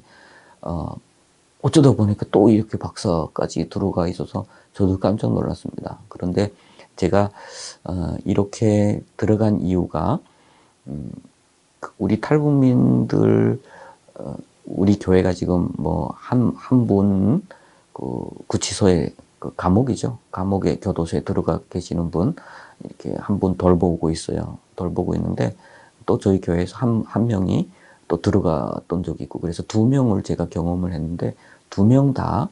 어쩌다 보니까 또 이렇게 박사까지 들어가 있어서 저도 깜짝 놀랐습니다. 그런데 제가 이렇게 들어간 이유가 우리 탈북민들, 우리 교회가 지금 뭐 한 분 구치소에 감옥이죠. 감옥에 교도소에 들어가 계시는 분 이렇게 한 분 돌보고 있어요. 돌보고 있는데 또 저희 교회에서 한 명이 또 들어갔던 적이 있고, 그래서 2명을 제가 경험을 했는데 2명 다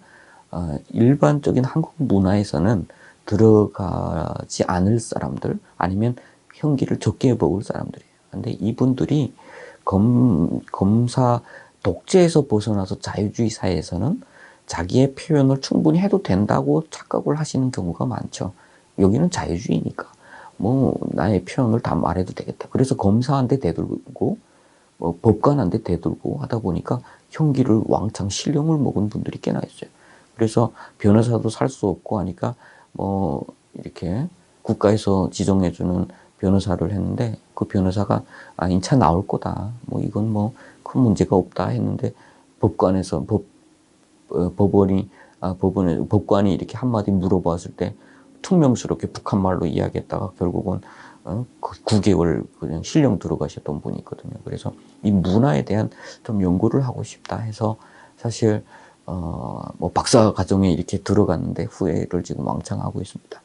일반적인 한국 문화에서는 들어가지 않을 사람들, 아니면 형기를 적게 먹을 사람들이에요. 근데 이분들이 검사 독재에서 벗어나서 자유주의 사회에서는 자기의 표현을 충분히 해도 된다고 착각을 하시는 경우가 많죠. 여기는 자유주의니까 뭐 나의 표현을 다 말해도 되겠다. 그래서 검사한테 대들고 뭐 법관한테 대들고 하다 보니까 형기를 왕창 실형을 먹은 분들이 꽤나 있어요. 그래서 변호사도 살 수 없고 하니까 뭐 이렇게 국가에서 지정해주는 변호사를 했는데, 그 변호사가 인차 나올 거다, 뭐 이건 뭐 큰 문제가 없다 했는데, 법관에서 법관이 이렇게 한마디 물어봤을 때 퉁명스럽게 북한말로 이야기했다가 결국은 9개월 그냥 실형 들어가셨던 분이 있거든요. 그래서 이 문화에 대한 좀 연구를 하고 싶다 해서 사실 뭐 박사 과정에 이렇게 들어갔는데 후회를 지금 왕창 하고 있습니다.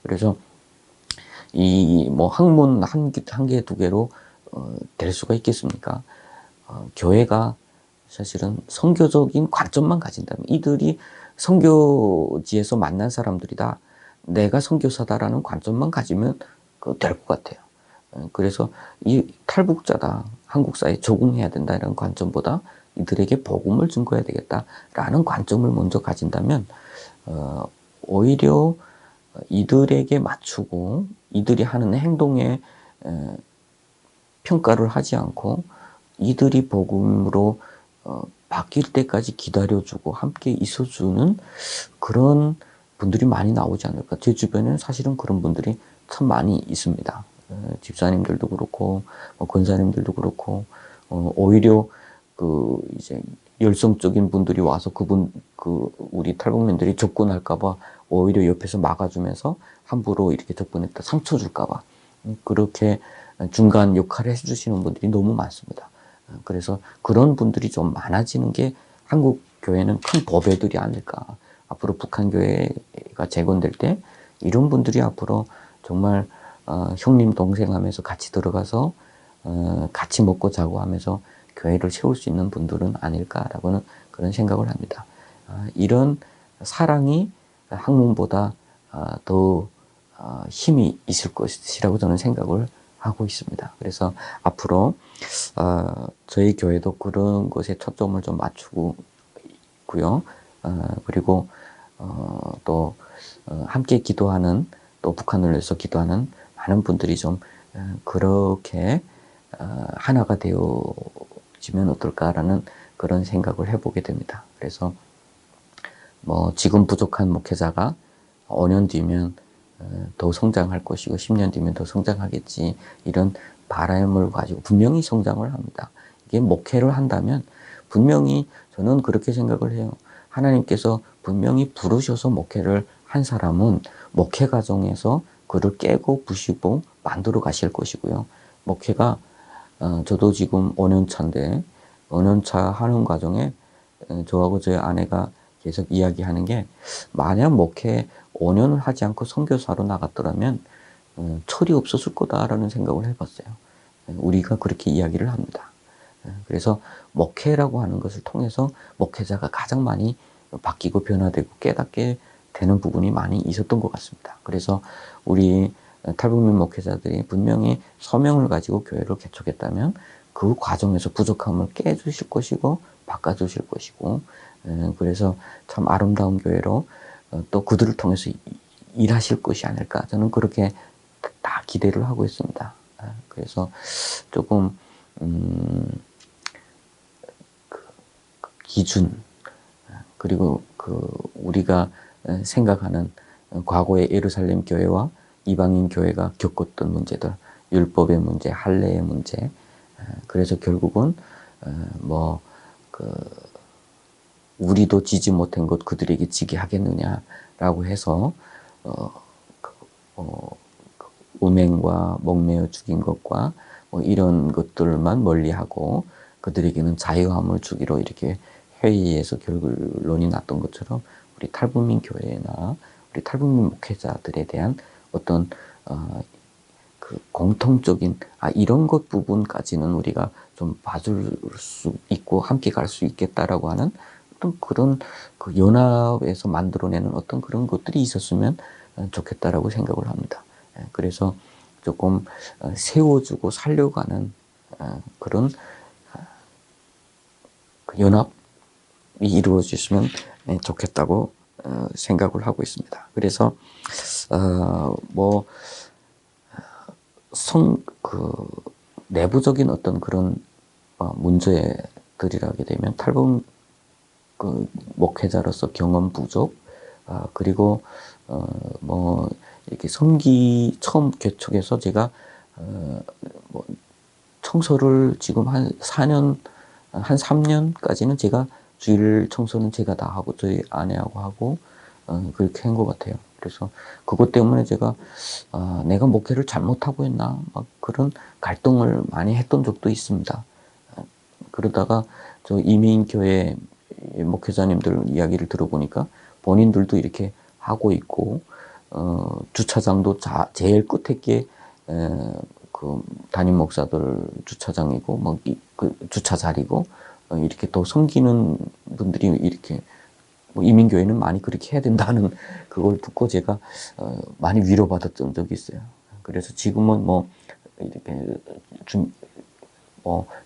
그래서 이 뭐 학문 한 개, 2개로 될 수가 있겠습니까? 교회가 사실은 선교적인 관점만 가진다면, 이들이 선교지에서 만난 사람들이다, 내가 선교사다라는 관점만 가지면 될 것 같아요. 그래서 이 탈북자다, 한국 사회에 적응해야 된다 이런 관점보다 이들에게 복음을 증거해야 되겠다라는 관점을 먼저 가진다면 오히려 이들에게 맞추고 이들이 하는 행동에 평가를 하지 않고 이들이 복음으로 바뀔 때까지 기다려주고 함께 있어주는 그런 분들이 많이 나오지 않을까. 제 주변에는 사실은 그런 분들이 참 많이 있습니다. 집사님들도 그렇고 권사님들도 그렇고, 오히려 이제 열성적인 분들이 와서 우리 탈북민들이 접근할까봐 오히려 옆에서 막아주면서 함부로 이렇게 접근했다 상처 줄까봐 그렇게 중간 역할을 해주시는 분들이 너무 많습니다. 그래서 그런 분들이 좀 많아지는 게 한국 교회는 큰 보배들이 아닐까. 앞으로 북한 교회가 재건될 때 이런 분들이 앞으로 정말 형님 동생 하면서 같이 들어가서 같이 먹고 자고 하면서 교회를 세울 수 있는 분들은 아닐까라고는 그런 생각을 합니다. 이런 사랑이 학문보다 더 힘이 있을 것이라고 저는 생각을 하고 있습니다. 그래서 앞으로 저희 교회도 그런 것에 초점을 좀 맞추고 있고요. 그리고 또 함께 기도하는, 또 북한을 위해서 기도하는 많은 분들이 좀 그렇게 하나가 되어지면 어떨까라는 그런 생각을 해보게 됩니다. 그래서 뭐 지금 부족한 목회자가 5년 뒤면 더 성장할 것이고 10년 뒤면 더 성장하겠지, 이런 바람을 가지고 분명히 성장을 합니다. 이게 목회를 한다면 분명히, 저는 그렇게 생각을 해요. 하나님께서 분명히 부르셔서 목회를 한 사람은 목회 과정에서 그를 깨고 부시고 만들어 가실 것이고요. 목회가 저도 지금 5년 차인데 5년 차 하는 과정에 저하고 저희 아내가 계속 이야기하는 게, 만약 목회 5년을 하지 않고 선교사로 나갔더라면 철이 없었을 거다라는 생각을 해봤어요. 우리가 그렇게 이야기를 합니다. 그래서 목회라고 하는 것을 통해서 목회자가 가장 많이 바뀌고 변화되고 깨닫게 되는 부분이 많이 있었던 것 같습니다. 그래서 우리 탈북민 목회자들이 분명히 소명을 가지고 교회를 개척했다면 그 과정에서 부족함을 깨주실 것이고 바꿔주실 것이고, 그래서 참 아름다운 교회로 또 그들을 통해서 일하실 것이 아닐까, 저는 그렇게 다 기대를 하고 있습니다. 그래서 조금 그 기준, 그리고 우리가 생각하는 과거의 예루살렘 교회와 이방인 교회가 겪었던 문제들, 율법의 문제, 할례의 문제, 그래서 결국은 우리도 지지 못한 것 그들에게 지게 하겠느냐라고 해서 음행과 목매어 죽인 것과 이런 것들만 멀리하고 그들에게는 자유함을 주기로 이렇게 회의에서 결론이 났던 것처럼, 우리 탈북민 교회나 우리 탈북민 목회자들에 대한 어떤 그 공통적인 이런 것 부분까지는 우리가 좀 봐줄 수 있고 함께 갈 수 있겠다라고 하는 어떤 그런 그 연합에서 만들어내는 어떤 그런 것들이 있었으면 좋겠다라고 생각을 합니다. 그래서 조금 세워주고 살려가는 그런 연합이 이루어졌으면 좋겠다고 생각을 하고 있습니다. 그래서 내부적인 어떤 그런 문제들이라게 되면 탈북 목회자로서 경험 부족, 그리고 이렇게 성기 처음 개척해서 제가 청소를 지금 한 3년까지는 제가 주일 청소는 제가 다 하고 저희 아내하고 하고 그렇게 한 것 같아요. 그래서 그것 때문에 제가 내가 목회를 잘못하고 있나 막 그런 갈등을 많이 했던 적도 있습니다. 그러다가 저 이민교회 목회자님들 이야기를 들어보니까 본인들도 이렇게 하고 있고, 주차장도 제일 끝에 게 그 담임 목사들 주차장이고 그 주차 자리고, 이렇게 또 섬기는 분들이 이렇게 이민교회는 많이 그렇게 해야 된다는 그걸 듣고 제가 많이 위로받았던 적이 있어요. 그래서 지금은 이렇게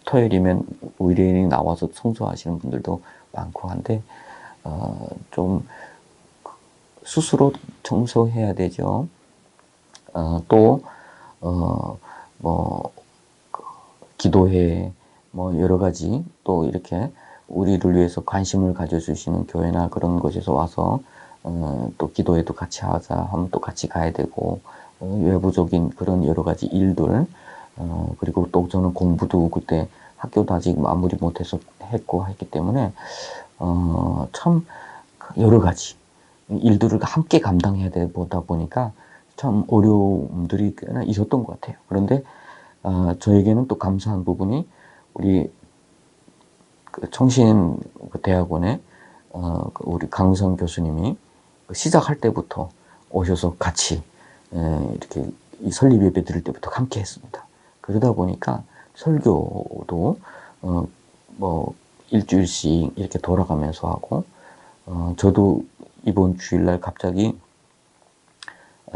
토요일이면 의뢰인이 나와서 청소하시는 분들도 많고 한데, 좀 스스로 청소해야 되죠. 또 기도회, 여러 가지 또 이렇게 우리를 위해서 관심을 가져주시는 교회나 그런 곳에서 와서 또 기도회도 같이 하자 하면 또 같이 가야 되고, 외부적인 그런 여러 가지 일들, 그리고 또 저는 공부도 그때 학교도 아직 마무리 못해서 했고 했기 때문에 참 여러 가지 일들을 함께 감당해야 되다 보니까 참 어려움들이 꽤나 있었던 것 같아요. 그런데 저에게는 또 감사한 부분이 우리 청신대학원에 우리 강성 교수님이 시작할 때부터 오셔서 같이 이렇게 설립 예배 드릴 때부터 함께 했습니다. 그러다 보니까 설교도 일주일씩 이렇게 돌아가면서 하고, 저도 이번 주일날 갑자기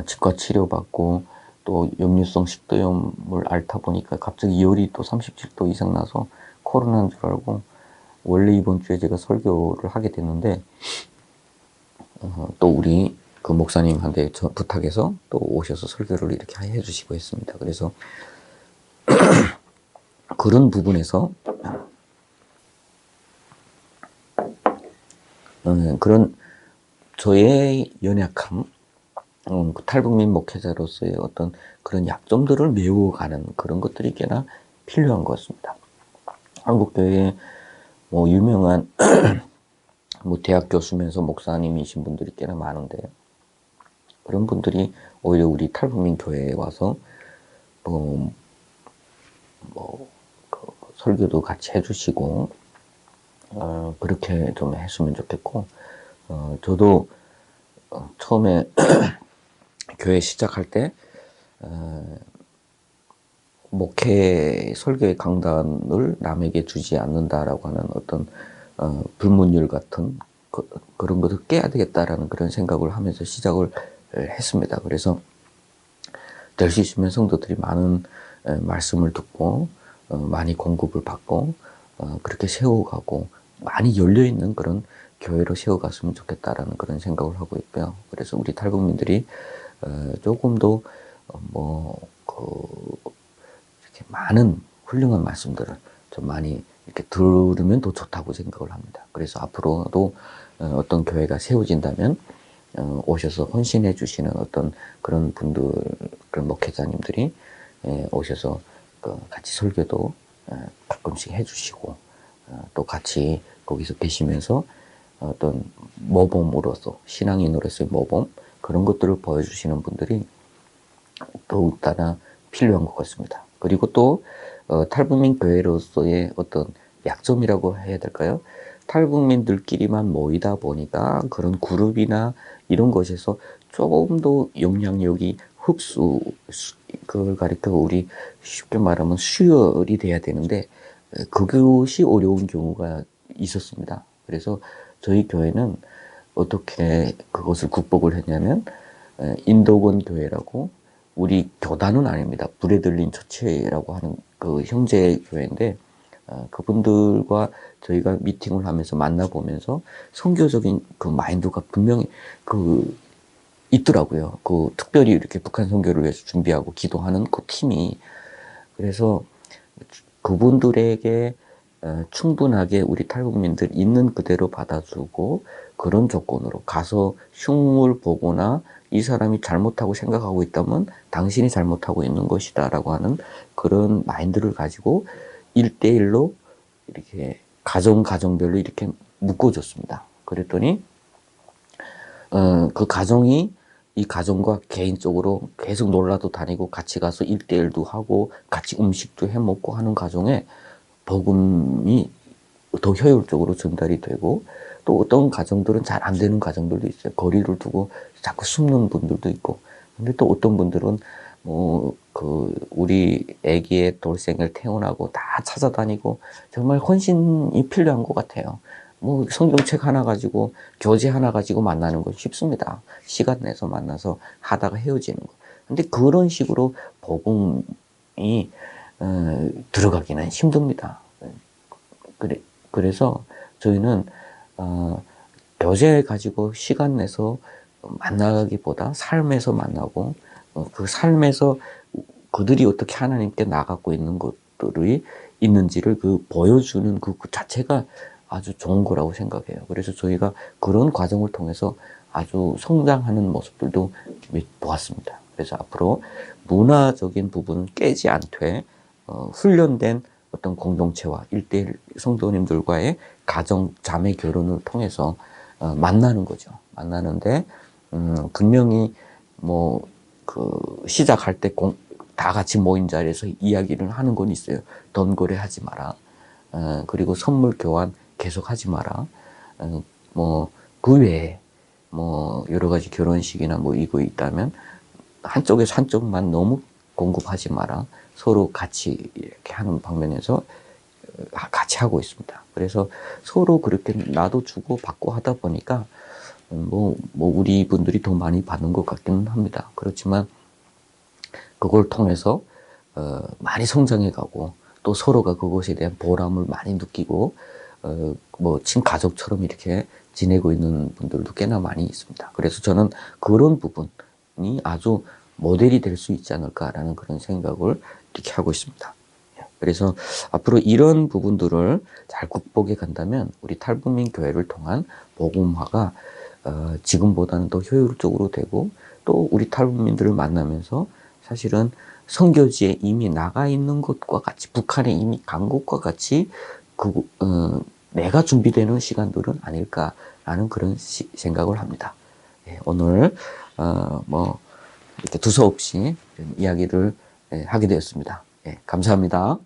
치과 치료받고 또 역류성 식도염을 앓다 보니까 갑자기 열이 또 37도 이상 나서 코로나인 줄 알고 원래 이번 주에 제가 설교를 하게 됐는데, 또 우리 그 목사님한테 부탁해서 또 오셔서 설교를 이렇게 해주시고 했습니다. 그래서 그런 부분에서 그런 저의 연약함, 탈북민 목회자로서의 어떤 그런 약점들을 메워가는 그런 것들이 꽤나 필요한 것 같습니다. 한국교회에 유명한 대학 교수면서 목사님이신 분들이 꽤나 많은데, 그런 분들이 오히려 우리 탈북민 교회에 와서 설교도 같이 해주시고 그렇게 좀 했으면 좋겠고, 저도 처음에 교회 시작할 때 목회 설교의 강단을 남에게 주지 않는다라고 하는 어떤 불문율 같은 그런 것을 깨야 되겠다라는 그런 생각을 하면서 시작을 했습니다. 그래서 될 수 있으면 성도들이 많은 말씀을 듣고 많이 공급을 받고 그렇게 세워가고 많이 열려있는 그런 교회로 세워갔으면 좋겠다라는 그런 생각을 하고 있고요. 그래서 우리 탈북민들이 조금 더 이렇게 많은 훌륭한 말씀들을 좀 많이 이렇게 들으면 더 좋다고 생각을 합니다. 그래서 앞으로도 어떤 교회가 세워진다면 오셔서 헌신해 주시는 어떤 그런 분들, 그런 목회자님들이 오셔서 같이 설교도 가끔씩 해주시고 또 같이 거기서 계시면서 어떤 모범으로서 신앙인으로서의 모범 그런 것들을 보여주시는 분들이 더욱따라 필요한 것 같습니다. 그리고 또 탈북민 교회로서의 어떤 약점이라고 해야 될까요? 탈북민들끼리만 모이다 보니까 그런 그룹이나 이런 것에서 조금 더 영향력이 그걸 가리켜 우리 쉽게 말하면 수혈이 돼야 되는데 그것이 어려운 경우가 있었습니다. 그래서 저희 교회는 어떻게 그것을 극복을 했냐면 인도권 교회라고 우리 교단은 아닙니다. 브레들린 처치라고 하는 그 형제 교회인데 그분들과 저희가 미팅을 하면서 만나보면서 선교적인 그 마인드가 분명히 있더라고요. 특별히 이렇게 북한 선교를 위해서 준비하고 기도하는 그 팀이. 그래서 그분들에게 충분하게 우리 탈북민들 있는 그대로 받아주고 그런 조건으로 가서 흉을 보거나 이 사람이 잘못하고 생각하고 있다면 당신이 잘못하고 있는 것이다 라고 하는 그런 마인드를 가지고 1대1로 이렇게 가정별로 이렇게 묶어줬습니다. 그랬더니 그 가정이 이 가정과 개인적으로 계속 놀러도 다니고 같이 가서 1대1도 하고 같이 음식도 해 먹고 하는 가정에 복음이 더 효율적으로 전달이 되고 또 어떤 가정들은 잘 안 되는 가정들도 있어요. 거리를 두고 자꾸 숨는 분들도 있고. 근데 또 어떤 분들은 우리 아기의 돌생을 태어나고 다 찾아다니고 정말 헌신이 필요한 것 같아요. 성경책 하나 가지고 교재 하나 가지고 만나는 건 쉽습니다. 시간 내서 만나서 하다가 헤어지는 거. 근데 그런 식으로 복음이 들어가기는 힘듭니다. 그래서 저희는 교재 가지고 시간 내서 만나기보다 삶에서 만나고 그 삶에서 그들이 어떻게 하나님께 나가고 있는 것들이 있는지를 보여주는 그 자체가 아주 좋은 거라고 생각해요. 그래서 저희가 그런 과정을 통해서 아주 성장하는 모습들도 보았습니다. 그래서 앞으로 문화적인 부분은 깨지 않되 훈련된 어떤 공동체와 1대1 성도님들과의 가정, 자매 결혼을 통해서 만나는 거죠. 만나는데 분명히 시작할 때 다 같이 모인 자리에서 이야기를 하는 건 있어요. 돈 거래하지 마라. 그리고 선물 교환 계속 하지 마라. 그 외에 여러 가지 결혼식이나 이거 있다면 한쪽에서 한쪽만 너무 공급하지 마라. 서로 같이 이렇게 하는 방면에서 같이 하고 있습니다. 그래서 서로 그렇게 나도 주고 받고 하다 보니까 우리 분들이 더 많이 받는 것 같기는 합니다. 그렇지만 그걸 통해서 많이 성장해 가고 또 서로가 그것에 대한 보람을 많이 느끼고 친가족처럼 이렇게 지내고 있는 분들도 꽤나 많이 있습니다. 그래서 저는 그런 부분이 아주 모델이 될 수 있지 않을까라는 그런 생각을 이렇게 하고 있습니다. 그래서 앞으로 이런 부분들을 잘 극복해 간다면 우리 탈북민 교회를 통한 복음화가 지금보다는 더 효율적으로 되고 또 우리 탈북민들을 만나면서 사실은 선교지에 이미 나가 있는 것과 같이 북한에 이미 간 것과 같이 내가 준비되는 시간들은 아닐까라는 그런 생각을 합니다. 오늘 이렇게 두서없이 이야기를 하게 되었습니다. 감사합니다.